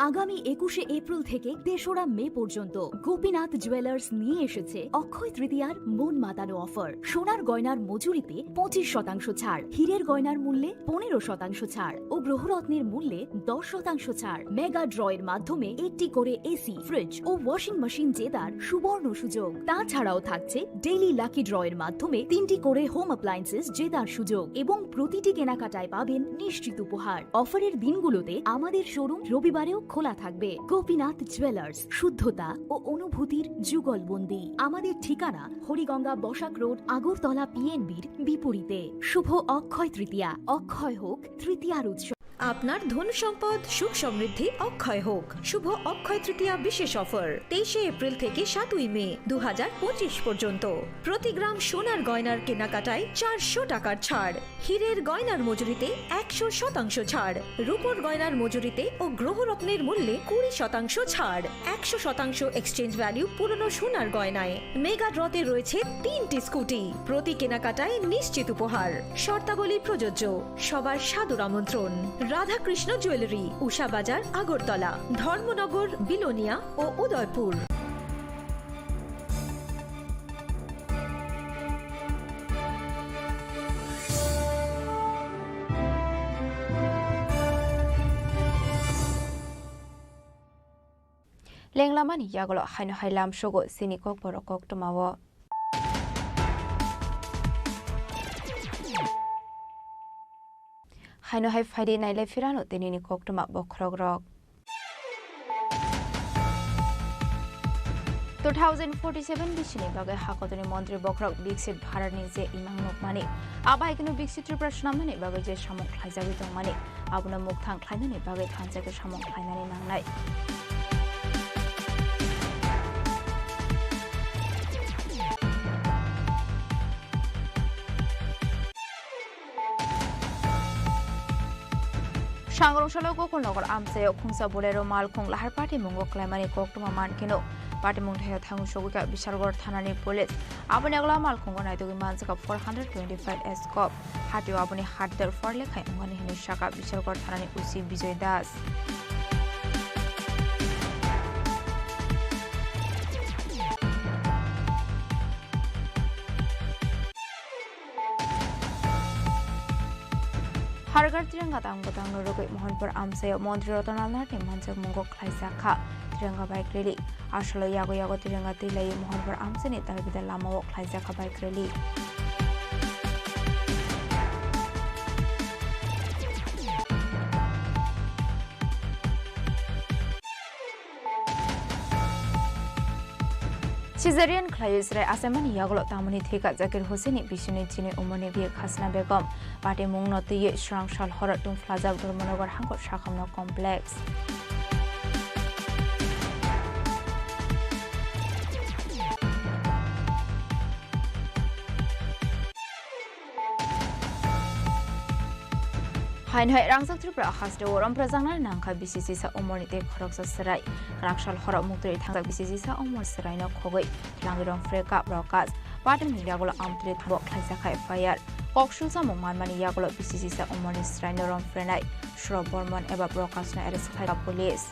আগামী 21শে April থেকে 3রা মে পর্যন্ত Gopinath jewellers নিয়ে এসেছে অক্ষয় তৃতীয়ার মন মাতানো offer. সোনার গয়নার মজুরিতে 25% ছাড়, হীরের গয়নার মূল্যে 15% ছাড় ও গ্রহরত্নের মূল্যে 10% ছাড়। মেগা ড্রয়ের মাধ্যমে একটি করে এসি, ফ্রিজ ও ওয়াশিং মেশিন জেতার সুবর্ণ সুযোগ। তাছাড়াও থাকছে ডেইলি লাকি ড্রয়ের মাধ্যমে 3টি করে হোম অ্যাপ্লায়েন্সেস জেতার সুযোগ এবং প্রতিটি কেনাকাটায় পাবেন নিশ্চিত উপহার। অফারের দিনগুলোতে আমাদের শোরুম রবিবারেও খোলা থাকবে। গোপীনাথ জুয়েলার্স, শুদ্ধতা ও অনুভূতির যুগলবন্দি। আমাদের ঠিকানা হরিগঙ্গা বসাক রোড, আগরতলা পিএনবির বিপরীতে। শুভ অক্ষয় তৃতীয়া, অক্ষয় হোক তৃতীয়ার উৎসব।
আপনার ধন সম্পদ সুখ সমৃদ্ধি অক্ষয় হোক। শুভ অক্ষয় তৃতীয়া বিশেষ অফার 23শে এপ্রিল থেকে 7ই মে 2025 পর্যন্ত। প্রতি গ্রাম সোনার গয়নার কেনাকাটায় 400 টাকার ছাড়, হীরের গয়নার মজুরিতে 100% ছাড়, রূপোর গয়নার মজুরিতে ও গ্রহরত্নের মূল্যে 20% ছাড়, 100% এক্সচেঞ্জ ভ্যালু পুরনো সোনার গয়নায়। মেগা ড্রতে রয়েছে 3টি স্কুটি, প্রতি কেনাকাটায় নিশ্চিত উপহার। শর্তাবলী প্রযোজ্য। সবার সাদর আমন্ত্রণ। রাধাকৃষ্ণ জুয়েলারি, উষা বাজার, আগরতলা, ধর্মনগর, বিলোনিয়া ও উদয়পুর।
লেংলামানি ইয়াগলো হাইনো হাইলাম সগো চিনি kokborok koktomawo হাইনো হাই ফাইডে নাইলে ফিরানো তেনিনি koktoma bokrogrok 2047 বিশিনি বাগে হাকতনি মন্ত্রী বক্রক বিকশিত ভারতনি যে ইমাংনক মানে আবাইকনো বিকশিত ত্রিপুরা সামনে বাগে যে সামক খাইজাবি দং মানে আবুনা মুখ থাং খাইনানি বাগে থানজাকে সামক খাইনানি নাংনাই Sangrongshalo Kokborok Amsayo Khungsa Bolero Malkhung Lahar Party Mungo Klaimani Koktoma Mankino Party Mungthaya Thangu Shogika Bishargor Thanani Police Aboni Agla Malkhungo Naitogi Mansaka 425 escop Hatio Aboni Hatder Forle Khai Ungani Hini Shaka Bishargor Thanani Usi Bijoy Das Hargar Tiranga Tango Tango Rogi Mohanpur Amsayo Montri Rotonalna Manchak Mungo Klaisaka Tiranga Bike Rally Ashalo Yago Yago Tiranga Tilay Mohanpur Amsani Tarbida Lama Klaisaka Bike Rally Caesarean Clayusre Asemani Yaglo Tamani Thika Zakir Hosini Bishuni Chini Umani Bia Khasna Begum Party Mungnoti Shrang Shal Horatum Plaza Durmanogar Hanko Shakamno Complex Hai rangsak Tripura khas de orang prajangna nangka BCC sa umor te khorok sa serai rakshal khorok muktri thangak BCC sa umor serai na khogoi langirong freka broadcast patim yagola amtre bok khaisa khai fire kokshul sa mongman mani yagola BCC sa umor serai na rom frenai shro borman eba broadcast na arrest khai police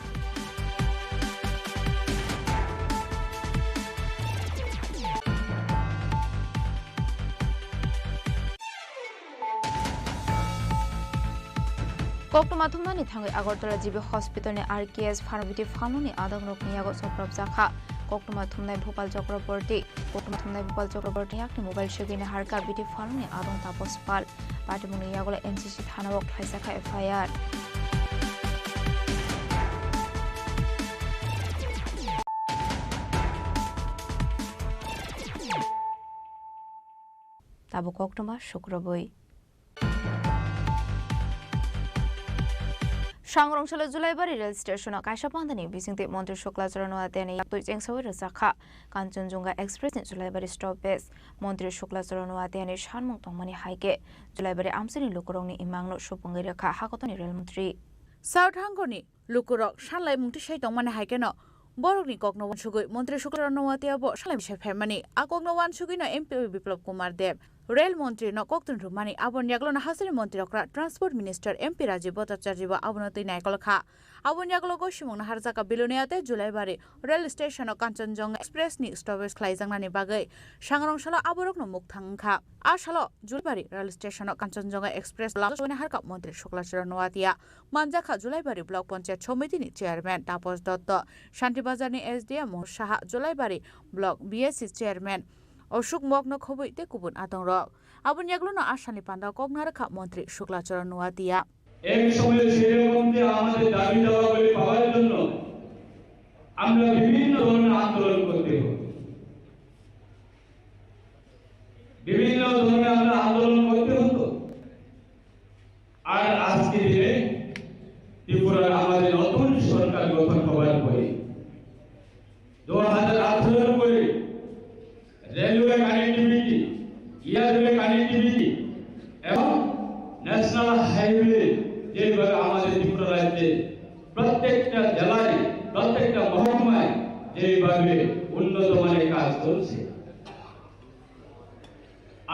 Koktoma thumnani thangai Agartala Jibi Hospital ni RKS Pharmacy Pharmacy adang rokni yago soprab jakha Koktoma thumnai Bhopal Chakraborty Koktoma thumnai Bhopal Chakraborty yakni mobile shogine harka BT Pharmacy adang tapos pal patimuni yagola NCC thana bok khaisa kha FIR Tabo Koktoma Shukraboi Shangrongshalo Julaibari rail station Kaisha Pandani Bisingte Monte Shokla Chorano Atene Yaktoi Chengsawi Razakha Kanchenjunga Express in Julaibari stoppage Monte Shokla Chorano Atene Shanmong Tongmani Haike Julaibari Amsini Lukurongni Imangno Shopungi Rakha Hakotoni Rail Mantri
South Hangoni Lukurok Shanlai Mungti Shai Tongmani Haike no Borokni Kokno Wansugoi Monte Shokla Chorano Atene Bo Shalai Bishai Famani Akokno Wansugoi no MP Biplop Kumar Dev Rail Montri no Koktun Rumani Abon Yaglon Hasari Montri Okra Transport Minister MP Rajiv Bhattacharya Abonoti Naikolkha Abon Yaglo Goshimong Harzaka Biloniate Julaibari Rail Station Kanchenjunga Express ni stoppage Klaizangnani Bagai Shangrongshalo Aborok no Muktangkha Ashalo Julaibari Rail Station Kanchenjunga Express Lagone Harkap Montri Shokla Choranoatia Manjakha Julaibari Block Panchayat Committee ni Chairman Tapos Dotto Shantibazar ni SDM Shaha Julaibari Block BSC Chairman Oshuk Mogno Khoboite Kubun Atongrok Abun Yaglono Ashani Panda Kognaraka Montri Shukla Choranoatia
এক সময় সেরকমতে আমাদের দাবি দাওয়াগুলি পাওয়ার জন্য আমরা বিভিন্ন ধরনের আন্দোলন করতে হবে বিভিন্ন ধরনের আমরা আন্দোলন করতে হতো আর আজকে দিনে ত্রিপুরার আমাদের নতুন সরকার গঠন হওয়ার পরে 2018 করে রেলওয়ে কানেক্টিভিটি এয়ারওয়ে কানেক্টিভিটি এবং ন্যাশনাল হাইওয়ে যেভাবে আমাদের ত্রিপুরা রাজ্যে প্রত্যেকটা জেলায় প্রত্যেকটা মহকুমায় যেভাবে উন্নত মানের কাজ চলছে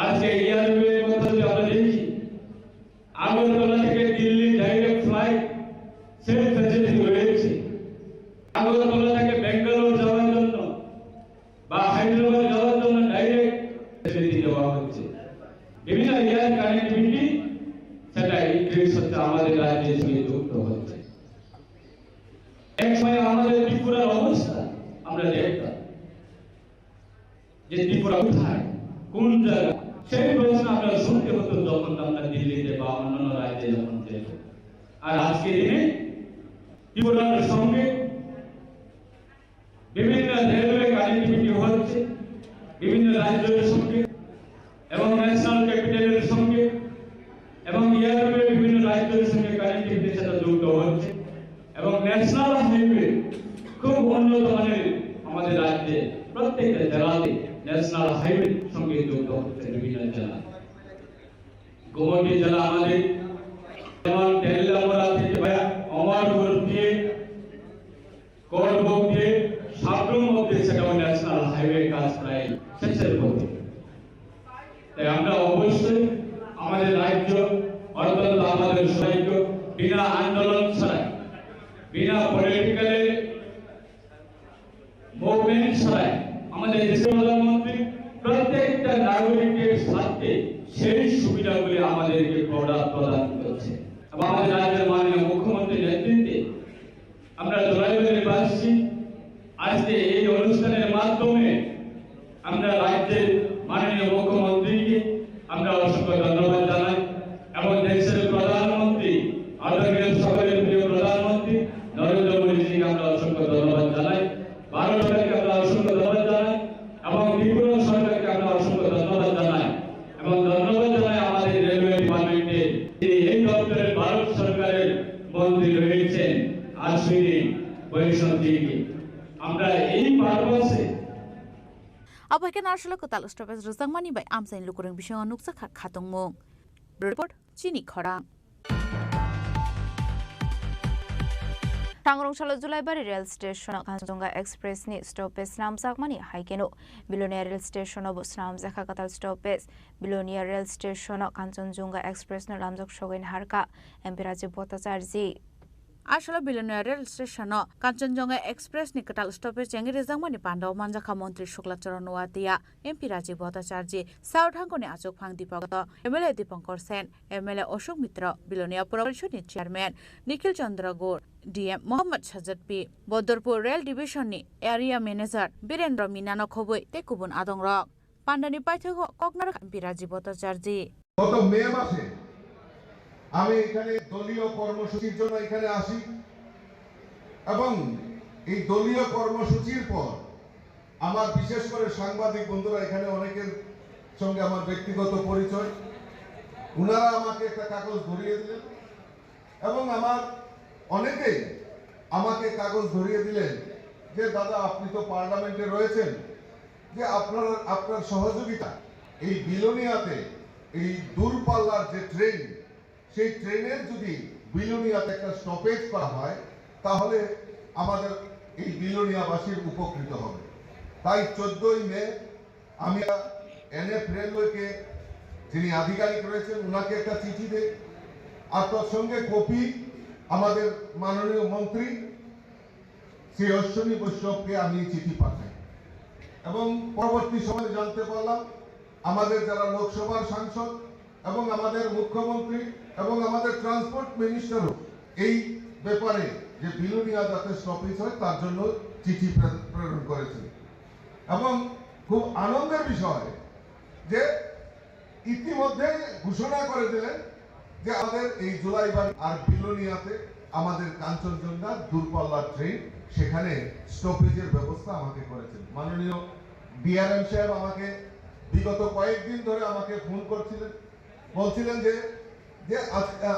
আজকে এয়ারওয়ে কথা যদি আমরা দেখি আগরতলা থেকে Delhi direct flight safe facility রয়েছে আগরতলা থেকে বেঙ্গালোর যাওয়ার জন্য বা হায়দ্রাবাদ যাওয়ার জন্য ডাইরেক্ট ফ্যাসিলিটি দেওয়া হচ্ছে বিভিন্ন এয়ার কানেক্টিভিটি সেটা ইনক্রিজ হচ্ছে আমাদের রাজ্যের সঙ্গে যুক্ত হচ্ছে এক সময় আমাদের ত্রিপুরার অবস্থা আমরা দেখতাম যে ত্রিপুরা কোথায় কোন জায়গা সেই প্রশ্ন আমরা শুনতে হতো যখন আমরা দিল্লিতে বা অন্যান্য রাজ্যে যখন যেতাম আর আজকে দিনে ত্রিপুরার সঙ্গে বিভিন্ন রেলওয়ে কানেক্টিভিটি হচ্ছে বিভিন্ন রাজ্যের সঙ্গে এবং ন্যাশনাল ক্যাপিটালের সঙ্গে এবং এয়ারওয়ে বিভিন্ন রাজ্যের সঙ্গে কানেক্টিভিটি সাথে যুক্ত হচ্ছে এবং ন্যাশনাল হাইওয়ে খুব উন্নত মানের আমাদের রাজ্যে প্রত্যেকটা জেলাতে ন্যাশনাল হাইওয়ে সঙ্গে যুক্ত হচ্ছে বিভিন্ন জেলা গোমতী জেলা আমাদের যেমন তেল্লামোড়া থেকে অমরপুর দিয়ে কোকবরক দিয়ে সাবরুম অব্দি সেটাও ন্যাশনাল হাইওয়ে কাজ প্রায় শেষের পথে তাই আমরা অবশ্যই আমাদের রাজ্য অত্যন্ত আমাদের সৈক্য বিনা আন্দোলন ছাড়াই বিনা পলিটিক্যাল মুভমেন্ট ছাড়াই আমাদের দেশের প্রধানমন্ত্রী প্রত্যেকটা নাগরিকের স্বার্থে সেই সুবিধাগুলি আমাদেরকে প্রদান করছে এবং আমাদের রাজ্যের মাননীয় মুখ্যমন্ত্রীর নেতৃত্বে আমরা জলাইবাড়ি বাসী আজকে এই অনুষ্ঠানের মাধ্যমে আমরা রাজ্যের মাননীয় মুখ্যমন্ত্রীকে আমরা অসংখ্য ধন্যবাদ জানাই এবং দেশের প্রধানমন্ত্রী আদরণীয় সকলের প্রিয় প্রধানমন্ত্রী নরেন্দ্র মোদীজিকে আমরা অসংখ্য ধন্যবাদ জানাই ভারত সরকারকে আমরা অসংখ্য ধন্যবাদ জানাই এবং ত্রিপুরা সরকারকে আমরা অসংখ্য ধন্যবাদ জানাই এবং ধন্যবাদ জানাই আমাদের রেলওয়ে ডিপার্টমেন্টে এই দপ্তরের ভারত সরকারের মন্ত্রী রয়েছেন আশ্বিনী বৈষ্ণবজিকে আমরা এই পারপাসে
Abakan Arshalo Kotal Stopes Rozangmani by Amsain Lukurung Bishong Nuksa Khatong Mong. Report Chini Khorang.
Tangrongshalo Julaibari Rail Station Kanchenjunga Express ni stoppage namjakmani haikeno Bilonia Rail Station of Snamjaka Katal stoppage Bilonia Rail Station Kanchenjunga Express no lamjak shogain harka MP Rajiv Bhattacharya
Ashala Bilonia Rail Station Kanchenjunga Express ni katal stoppage jengi rezangmani pandau manjaka montri Shukla Charan Watia MP Rajiv Bhattacharya South Hangoni Achok Phang Dipakta MLA Dipankar Sen MLA Ashok Mitra Bilonia Pura Parishad ni chairman Nikhil Chandra Gaur DM Mohammad Shahzad P Bodorpur Rail Division ni area manager Birendra Minano Khoboi tekubun adongrok Pandani Paithego Koknar MP Rajiv Bhattacharya
গত মে মাসে আমি এখানে দলীয় কর্মসূচির জন্য এখানে আসি এবং এই দলীয় কর্মসূচির পর আমার বিশেষ করে সাংবাদিক বন্ধুরা এখানে অনেকের সঙ্গে আমার ব্যক্তিগত পরিচয় উনারা আমাকে একটা কাগজ ধরিয়ে দিলেন এবং আমার অনেকেই আমাকে কাগজ ধরিয়ে দিলেন যে দাদা আপনি তো পার্লামেন্টে রয়েছেন যে আপনার সহযোগিতা এই বিলোনিয়াতে এই দূরপাল্লার যে ট্রেন সেই ট্রেনের যদি বিলোনিয়াতে একটা স্টপেজ করা হয় তাহলে আমাদের এই বিলোনিয়াবাসীর উপকৃত হবে তাই 14ই মে আমি এনএফ রেলওয়েকে যিনি আধিকারিক রয়েছেন উনাকে একটা চিঠি দেই আর তার সঙ্গে কপি আমাদের মাননীয় মন্ত্রী শ্রী অশ্বিনী বৈষ্ণবকে আমি চিঠি পাঠাই এবং পরবর্তী সময়ে জানতে পারলাম আমাদের যারা লোকসভার সাংসদ এবং আমাদের মুখ্যমন্ত্রী এবং আমাদের ট্রান্সপোর্ট মিনিস্টারও এই ব্যাপারে যে বিলোনিয়া যাতে স্টপেজ হয় তার জন্য চিঠি প্রেরণ করেছেন এবং খুব আনন্দের বিষয় যে ইতিমধ্যে ঘোষণা করে দিলেন যে আমাদের এই জুলাইবাড়ি আর বিলোনিয়াতে আমাদের কাঞ্চনজঙ্ঘা দূরপাল্লার ট্রেন সেখানে স্টপেজের ব্যবস্থা আমাকে করেছেন মাননীয় ডিআরএম সাহেব আমাকে বিগত কয়েকদিন ধরে আমাকে ফোন করছিলেন বলছিলেন যে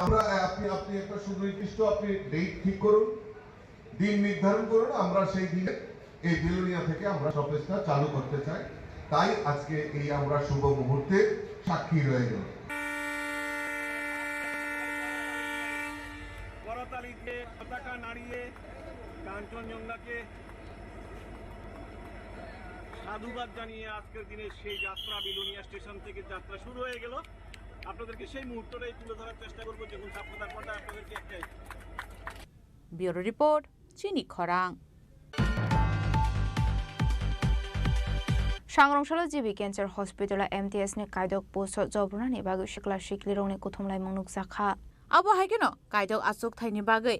আমরা আপনি একটা সুনির্দিষ্ট আপনি ডেট ঠিক করুন দিন নির্ধারণ করুন আমরা সেই দিনে এই বিলোনিয়া থেকে আমরা স্টপেজটা চালু করতে চাই তাই আজকে এই আমরা শুভ মুহূর্তে সাক্ষী রয়ে গেল
করতালিতে পতাকা নাড়িয়ে কাঞ্চনজঙ্ঘাকে সাধুবাদ জানিয়ে আজকের দিনে সেই যাত্রা বিলোনিয়া স্টেশন থেকে যাত্রা শুরু হয়ে গেল আপনাদেরকে সেই মুহূর্তটাই তুলে ধরার চেষ্টা করবো যখন সাপ্তাহ পর্দা আপনাদেরকে একটাই
ব্যুরো রিপোর্ট চিনি খরাং
Sangrongshalo GB Cancer Hospital MTS ni kaidok poso jobruna ni bagu shikla shikli rongni kuthumlai mungnuk zakha
abo haikeno kaidok asuk thaini bagai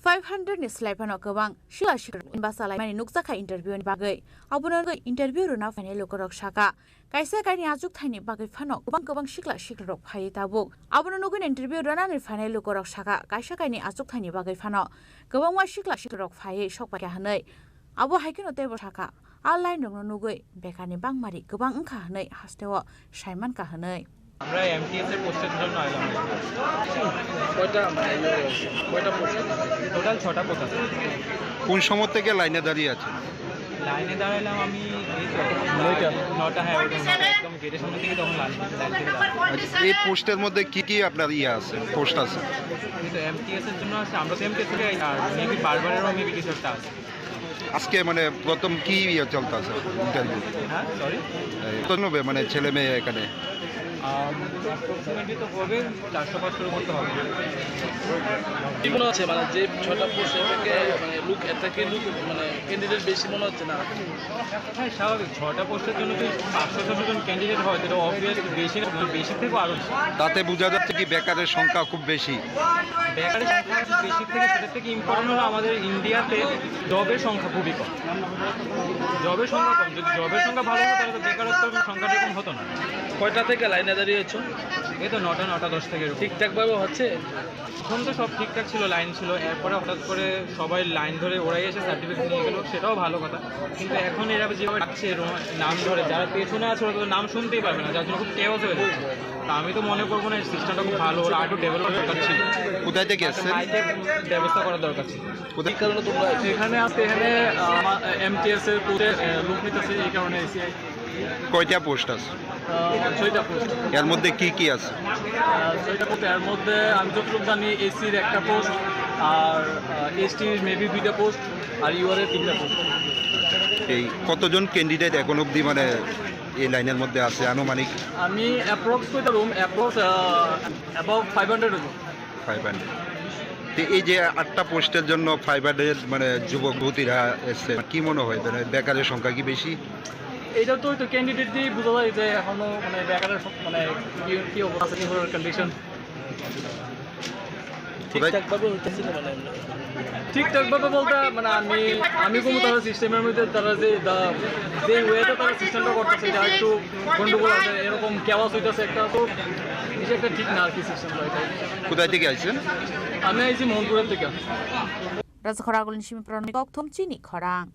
500 ni slaipano gobang shila shikr inbasalai mani nukjaka interview ni bagai abono interview runa final lokorok shaka kaisa kaini azuk thaini bagai phano gobang shikla shikr rok phai tabuk abono nugun interview runa ni final lokorok shaka kaisa kaini azuk thaini bagai phano gobang wa shikla shikr rok phai shokpa ka hanai abo haikeno tebo shaka online rong nugui bekani bangmari gobang ongkha hanai hasteo saiman ka hanai
আমরা MTS এর পোস্টের জন্য আইলাম কয়টা post total 6টা post আছে
কোন সময় থেকে লাইনে দাঁড়িয়ে আছে
লাইনে দাঁড়াইলাম আমি এই তো 9টা হ্যাঁ একদম গেটের সামনে থেকে তখন লাইন থেকে
এই পোস্টের মধ্যে কি কি আপনার আছে পোস্ট আছে
কিন্তু এমটিএস এর জন্য আছে আমরা তো এমটিএস থেকে আর মেবি বারবারেরও মেবি কিছু একটা আছে
আজকে মানে প্রথম কি চলতেছে ইন্টারভিউ
হ্যাঁ সরি
কতজন হবে মানে ছেলে মেয়ে এখানে
অ্যাপ্রক্সিমেটলি তো হবে 400-500 করতে হবে
কি মনে হচ্ছে মানে যে 6টা পোস্ট থেকে মানে লুক মানে ক্যান্ডিডেট বেশি মনে হচ্ছে না
হ্যাঁ স্বাভাবিক 6টা পোস্টের জন্য যদি 500-600 জন ক্যান্ডিডেট হয় তাহলে অবভিয়াসলি বেশি থেকে আরও
তাতে বোঝা যাচ্ছে কি বেকারের সংখ্যা খুব বেশি
বেকারের সংখ্যা বেশি থেকে সেটা থেকে ইম্পর্টেন্ট হলো আমাদের ইন্ডিয়াতে জবের সংখ্যা খুবই কম জবের সংখ্যা কম যদি জবের সংখ্যা ভালো হতো তাহলে তো বেকারত্বের সংখ্যাটা কম হতো না
কয়টা থেকে লাইনে দাঁড়িয়েছো
এই তো 9টা 10 থেকে
ঠিকঠাকভাবে হচ্ছে
প্রথম তো সব ঠিকঠাক ছিল লাইন ছিল এরপরে হঠাৎ করে সবাই লাইন ধরে ওরাই এসে সার্টিফিকেট নিয়ে গেলো সেটাও ভালো কথা কিন্তু এখন এরা যেভাবে ডাকছে নাম ধরে যারা পেছনে আছে ওরা তো নাম শুনতেই পারবে না যার জন্য খুব কেওস হয়ে যাচ্ছে তা আমি তো মনে করবো না সিস্টেমটা খুব ভালো ওরা আরও ডেভেলপ দরকার ছিল
কোথায় থেকে এসেছে
ব্যবস্থা করার দরকার ছিল
কোথায় কারণে তোমরা
এখানে আসতে এখানে এমটিএস এর লোক নিতেছে এই কারণে এসিআই
কয়টা পোস্ট আছে
ছয়টা পোস্ট।
এর মধ্যে কি কি আছে?
ছয়টা পোস্ট, এর মধ্যে আমি যতটুকু জানি এসির একটা পোস্ট, আর এসটির মেবি 2টা পোস্ট, আর ইউআরের 3টা পোস্ট।
এই কতজন ক্যান্ডিডেট এখন অবধি মানে এই লাইনের মধ্যে আছে আনুমানিক?
আমি অ্যাপ্রক্স কইতে রুম অ্যাপ্রক্স অ্যাবাউট 500 হলো।
500। তো এই যে 8টা পোস্টের জন্য 500 মানে যুবক যুবতীরা এসছে, কি মনে হয় মানে বেকারের সংখ্যা কি বেশি?
এইটা তো ক্যান্ডিডেট দিয়ে বোঝা যায় যে এখনো মানে বেকারের মানে কি অবস্থা আছে, কি কন্ডিশন। ঠিকঠাকভাবে হইতেছে না মানে ঠিকঠাকভাবে বলতে মানে আমি কোনো তারা সিস্টেমের মধ্যে তারা যে ওয়েতে তারা সিস্টেমটা করতেছে এটা একটু গন্ডগোল আছে, এরকম কেওয়াস হইতেছে একটা, তো এটা একটা ঠিক না আর কি সিস্টেমটা।
কোথায় থেকে আইছেন?
আমি আইছি মোহনপুরের থেকে।
রাজখরাগুলিন সিমি প্রণী ককথম চিনি খরাং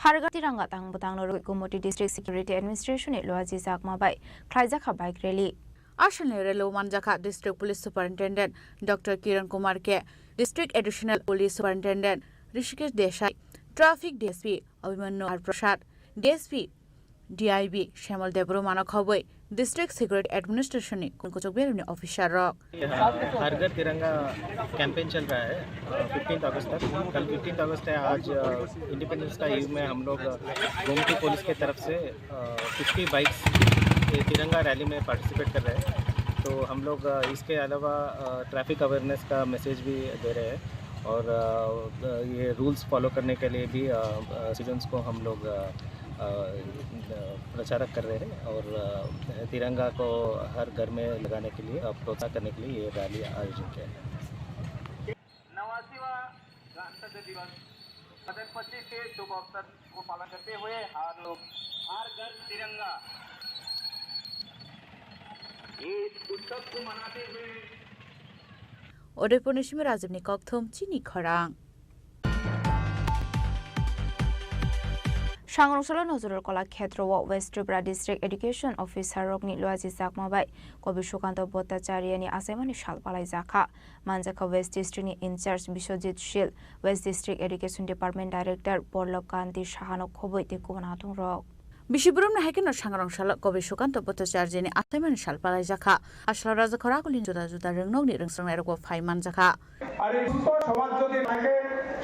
Harga tirangga tang butang noroi Gumoti District Security Administration loaji zakma bai khlaijaka bike rally.
Ashanle relo manjaka District Police Superintendent Dr. Kiran Kumar ke District Additional Police Superintendent Rishikesh Desai, Traffic DSP Abhimanyu R Prasad, DSP DIB Shemal Debro Manakhaboi, District Security Administration ने कुछ बेरने officer rock
हर घर तिरंगा campaign चल रहा है 15 अगस्त तक। कल 15 अगस्त है। आज इंडिपेंडेंस का ईव में हम लोग गोमती पुलिस के तरफ से 50 बाइक्स तिरंगा रैली में पार्टिसिपेट कर रहे हैं। तो हम लोग इसके अलावा ट्रैफिक अवेयरनेस का मैसेज भी दे रहे हैं और ये रूल्स फॉलो करने के लिए भी सिटीजन्स को हम लोग प्रचारक कर रहे हैं और तिरंगा को हर घर में लगाने के लिए प्रोत्साहन करने के लिए ये रैली आयोजित किया है।
89वां गणतंत्र दिवस 2025 के शुभ अवसर को पालन करते हुए हर लोग हर घर तिरंगा ये उत्सव को मनाते हुए
उदयपुर निशिमे राजनी ककथम चिनी खरांग
Shangrongshalo nozoror kola khetro West Tripura District Education Officer rokni loaji zakma bai Kobi Shukanto Bhattacharya ni asemani shalpalai zakha Manjaka West District ni in charge Bishojit Shil, West District Education Department Director Porlok Kanti Shahano khoboi te kubanatung rok
Bishiburum na hekin Shangrongshalo Kobi Shukanto Bhattacharya ni asemani shalpalai zakha Ashla Rajakharakulin juda juda rengnog ni rengsrang ergo phaiman zakha
আরে সুস্থ সমাজ যদি থাকে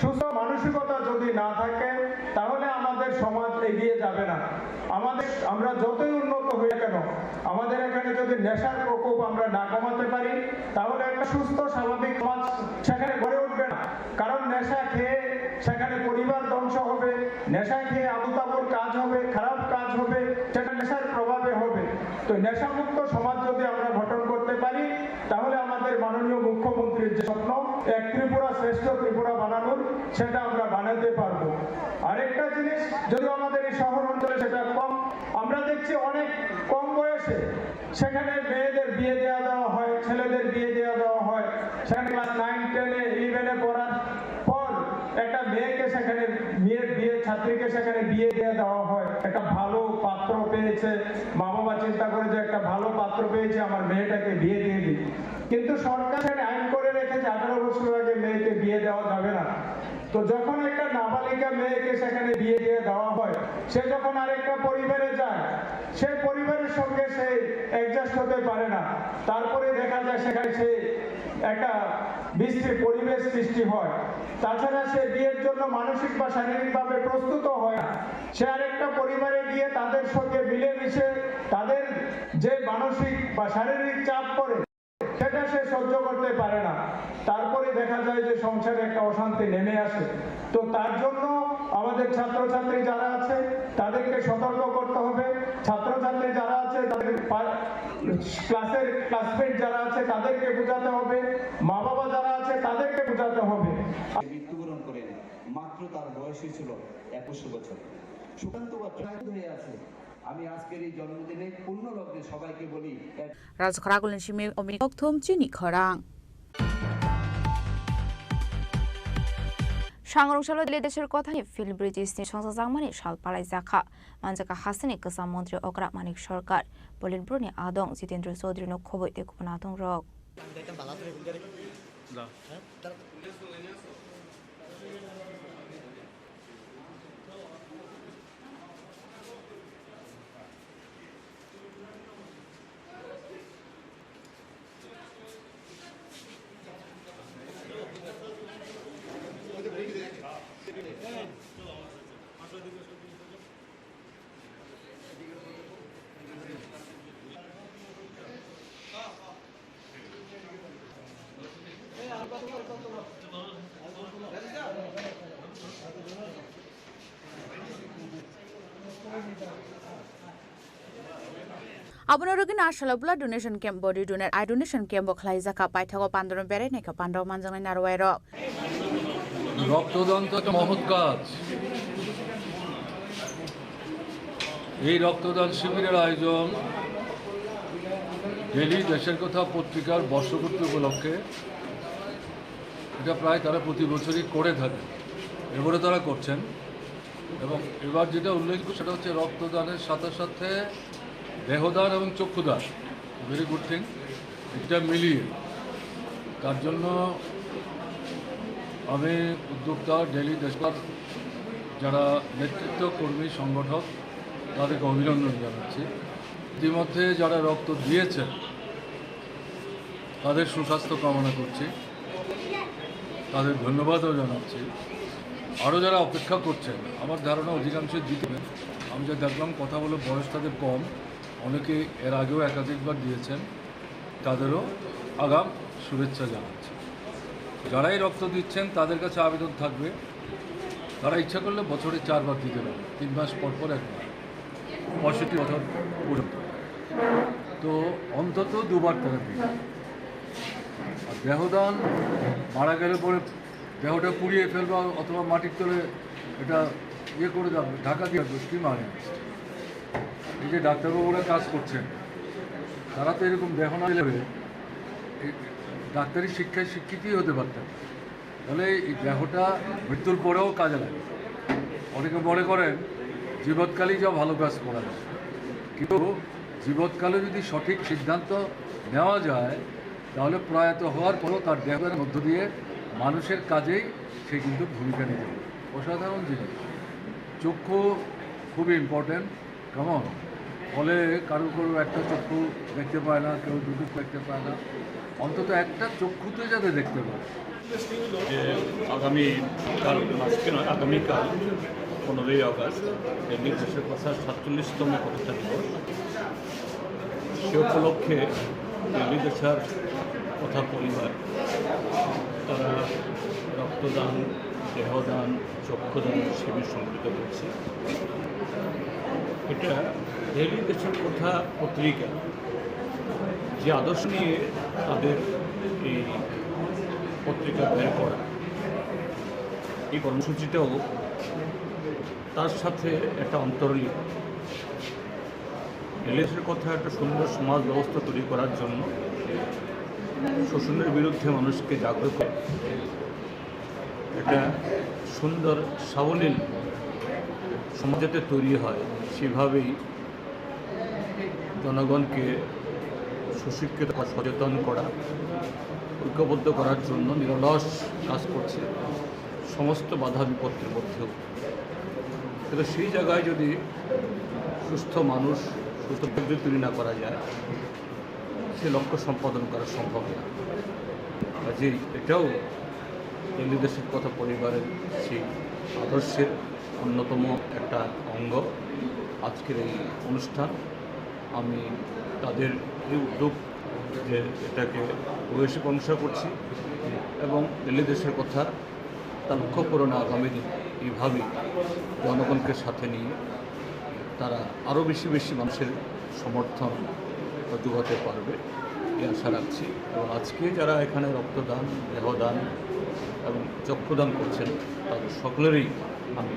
সুস্থ মানসিকতা যদি না থাকে তাহলে আমাদের সমাজ এগিয়ে যাবে না। আমরা যতই উন্নত হই কেন আমাদের এখানে যদি নেশার প্রকোপ আমরা না কমাতে পারি তাহলে একটা সুস্থ স্বাভাবিক সমাজ সেখানে গড়ে উঠবে না। কারণ নেশা খেয়ে সেখানে পরিবার ধ্বংস হবে, নেশা খেয়ে আবুতাবুর কাজ হবে, খারাপ কাজ হবে, সেটা নেশার প্রভাবে হবে। তো নেশামুক্ত সমাজ যদি আমরা গঠন করতে পারি তাহলে আমাদের মাননীয় মুখ্যমন্ত্রীর যে স্বপ্ন এক ত্রিপুরা শ্রেষ্ঠ ত্রিপুরা বানানোর সেটা আমরা বানাতে পারবো। আরেকটা জিনিস যদি আমাদের এই শহর অঞ্চলে সেটা কম, আমরা দেখছি অনেক কম বয়সে সেখানে মেয়েদের বিয়ে দেওয়া হয়, ছেলেদের বিয়ে দেওয়া হয়। সেখানে ক্লাস 9, 10, 11 পড়ার পর একটা মেয়েকে সেখানে বিয়ে ছাত্রীকে সেখানে বিয়ে দেওয়া হয়। একটা ভালো পাত্র পেয়েছে, মা বাবা চিন্তা করে যে একটা ভালো পাত্র পেয়েছে আমার মেয়েটাকে বিয়ে দিয়ে দিই, কিন্তু সরকার সেখানে আইন করে রেখেছে 18 বছর আগে মেয়েকে বিয়ে দেওয়া যাবে না। তো যখন একটা নাবালিকা মেয়েকে সেখানে বিয়ে দিয়ে দেওয়া হয়, সে যখন আরেকটা পরিবারে যায় সেই পরিবারের সঙ্গে সে অ্যাডজাস্ট হতে পারে না, তারপরে দেখা যায় সেখানে সে একটা বিশ্রী পরিবেশ সৃষ্টি হয়। তাছাড়া সে বিয়ের জন্য মানসিক বা শারীরিকভাবে প্রস্তুত হয় না। সে আরেকটা পরিবারে গিয়ে তাদের সঙ্গে মিলেমিশে তাদের যে মানসিক বা শারীরিক চাপ পড়ে সেটা সে সহ্য করতে পারে না, তারপরে দেখা যায় যে সংসারে একটা অশান্তি নেমে আসে। তো তার জন্য আমাদের ছাত্রছাত্রী যারা আছে তাদেরকে সতর্ক করতে হবে, ছাত্রছাত্রী যারা আছে তাদের ক্লাসের ক্লাসমেট যারা আছে তাদেরকে বোঝাতে হবে, মা বাবা যারা আছে তাদেরকে বোঝাতে হবে।
মৃত্যুবরণ করেন, মাত্র তার বয়সই ছিল 21 বছর। সুকান্ত বাচ্চা হয়ে আছে। আমি আজকের এই জন্মদিনে পূর্ণ লগ্নে সবাইকে বলি
রাজখরাগুলিন সিমি অমিনি ককথম চিনি খরাং
Shangrongshalo dili desher kothani Phil Bridges ni songsa jangmani shalpalai zakha Manjaka Hasani Kasa Montri Okra Manik Sarkar Bolinpur ni Adong Jitendra Chaudhary no khoboi te kubanatung rok
Abunorogi National Blood Donation Camp Body Donor I Donation Camp Klaizaka Paitago Pandoro Bereneka Pando Manjang Narwero.
রক্তদান তো একটা মহৎ কাজ। এই রক্তদান শিবিরের আয়োজন daily দেশের কথা পত্রিকার বর্ষপূর্তি উপলক্ষে এটা প্রায় তারা প্রতি বছরই করে থাকে, এবারে তারা করছেন। এবং এবার যেটা উল্লেখ সেটা হচ্ছে রক্তদানের সাথে সাথে দেহদান এবং চক্ষুদান, ভেরি গুড থিং, এটা মিলিয়ে। তার জন্য আমি উদ্যোক্তা ডেলি দেশপার যারা নেতৃত্ব কর্মী সংগঠক তাদেরকে অভিনন্দন জানাচ্ছি। ইতিমধ্যে যারা রক্ত দিয়েছেন তাদের সুস্বাস্থ্য কামনা করছি, তাদের ধন্যবাদও জানাচ্ছি। আরও যারা অপেক্ষা করছেন আমার ধারণা অধিকাংশই দিতেন। আমি যা দেখলাম কথা বলে বয়স তাদের কম, অনেকে এর আগেও একাধিকবার দিয়েছেন, তাদেরও আগাম শুভেচ্ছা জানাচ্ছি। যারাই রক্ত দিচ্ছেন তাদের কাছে আবেদন থাকবে তারা ইচ্ছা করলে বছরে 4 বার দিতে পারে, 3 মাস পর পর একবার, 65 বছর পর্যন্ত, তো অন্তত 2 বার তারা দিবে। আর দেহদান মারা গেলে পরে দেহটা পুড়িয়ে ফেলবে অথবা মাটির তলে এটা ইয়ে করে যাবে, ঢাকা দিয়ে আসবে, কি মানে? এই যে ডাক্তারবাবুরা কাজ করছেন তারা তো এরকম দেহ না দিলে ডাক্তারি শিক্ষায় শিক্ষিতই হতে পারতেন। তাহলে এই দেহটা মৃত্যুর পরেও কাজে লাগে। অনেকে মনে করেন জীবৎকালেই যা ভালো কাজ করা যায়, কিন্তু জীবৎকালে যদি সঠিক সিদ্ধান্ত নেওয়া যায় তাহলে প্রয়াত হওয়ার পরও তার দেহের মধ্য দিয়ে মানুষের কাজেই সে কিন্তু ভূমিকা নিতে পারে। অসাধারণ জিনিস। চক্ষু খুবই ইম্পর্ট্যান্ট, কেমন? ফলে কারো একটা চক্ষু দেখতে পায় না, কেউ দুটো দেখতে পায় না, অন্তত একটা চক্ষুতে যাতে দেখতে পায়।
যে আগামীকাল, আজকে নয় আগামীকাল 15ই আগস্ট দিল্লি দেশের কথা 47তম প্রতিষ্ঠা দিবস। সে উপলক্ষে দিল্লি দেশের কথা পরিবার তারা রক্তদান, দেহদান, চক্ষুদান শিবির সংগঠিত করছে। এটা দিল্লি দেশের কথা পত্রিকা যে আদর্শ নিয়ে তাদের এই পত্রিকা বের করা, এই কর্মসূচিটাও তার সাথে একটা অন্তর্লীন। দেশের কথা একটা সুন্দর সমাজ ব্যবস্থা তৈরি করার জন্য, শোষণের বিরুদ্ধে মানুষকে জাগ্রত করে একটা সুন্দর সাবলীল সমাজ যাতে তৈরি হয় সেভাবেই জনগণকে সুশিক্ষিত বা সচেতন করা, ঐক্যবদ্ধ করার জন্য নিরলস কাজ করছে সমস্ত বাধা বিপত্তির মধ্যেও। তবে সেই জায়গায় যদি সুস্থ মানুষ, সুস্থ ব্যক্তি তৈরি না করা যায়, সে লক্ষ্য সম্পাদন করা সম্ভব না। কাজেই এটাও দিল্লি দেশের কথা পরিবারের সেই আদর্শের অন্যতম একটা অঙ্গ আজকের এই অনুষ্ঠান। আমি তাদের এই উদ্যোগ যে এটাকে ভূয়সী প্রশংসা করছি এবং দিল্লি দেশের কথা তা লক্ষ্য পূরণে আগামী দিন এইভাবেই জনগণকে সাথে নিয়ে তারা আরও বেশি বেশি মানুষের সমর্থন যোগাতে পারবে এই আশা রাখছি। এবং আজকে যারা এখানে রক্তদান, দেহদান এবং চক্ষুদান করছেন তাদের সকলেরই আমি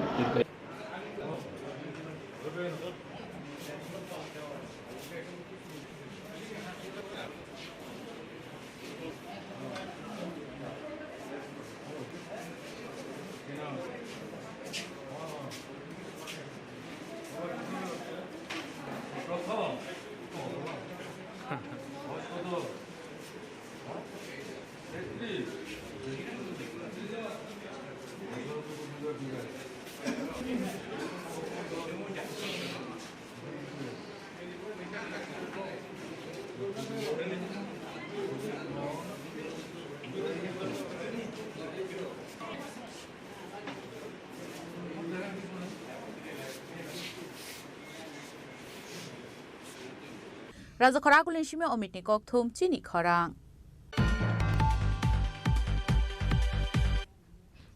Raja Khorang Shime Omitni Kokthum Chini Khorang.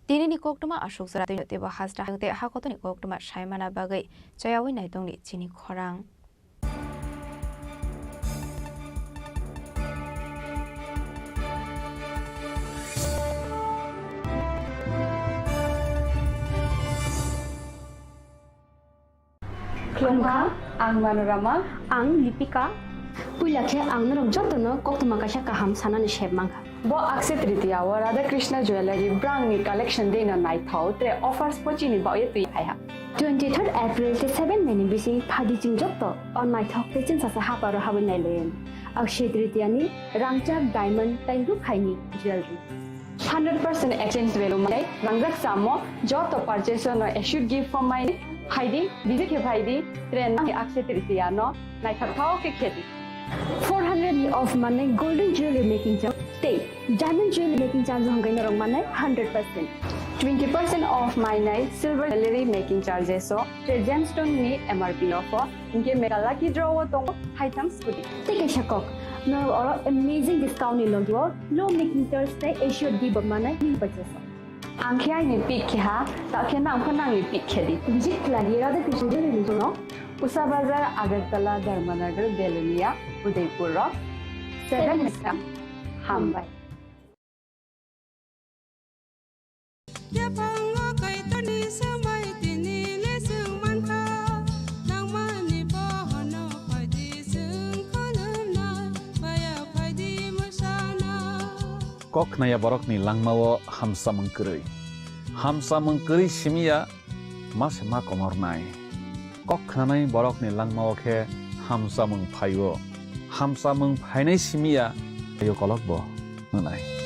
Tinini Koktuma Ashok Sarati Teba Hasta Hakotoni Koktuma Shaimana Bagai Chayawi Naitoni Chini Khorang.
Jongha, ang Manorama, ang Lipika. Puilakhe ang narok jotno koktuma kasha kaham sanan sheb mangha. Bo Akshaya Tritiya wa Radha Krishna Jewelry brand ni collection dena nai thau tre offers pochini ba ye tui hai ha. 23rd April te 7 meni bisi phadi jing jotto on my thok te chin sa sa ha par ha nai len. Akshaya Tritiya ni rangchak diamond taingu khaini jewelry. 100% exchange value mai rangjak samo joto purchase no I should give for my Heidi visit ke Heidi train na Akshaya Tritiya no nai thau ke kheti 400 of money golden jewelry making charge stay diamond jewelry making charge hongai na rong money 100% 20% of my night silver jewelry making charges so gemstone ni MRP offer inke mega lucky draw to high times goodie take a shakok no or amazing discount ni logyo low making charge stay assured give money ni purchase angkhya ni pick kha ta khena angkhana ni pick khedi visit lagi Radha Krishna jewelry no Usa Bazar, Agartala, Dharmanagar, Belunia, Udaipur Rock, 7 Mr. Hambai.
Kok naya borok ni langmawo hamsa mengkeri simia mas ma komor nai. Kok nanai borok ni langmawo ke hamsa mengphayo hamsa mengphainai simia ayo kolok bo nanai.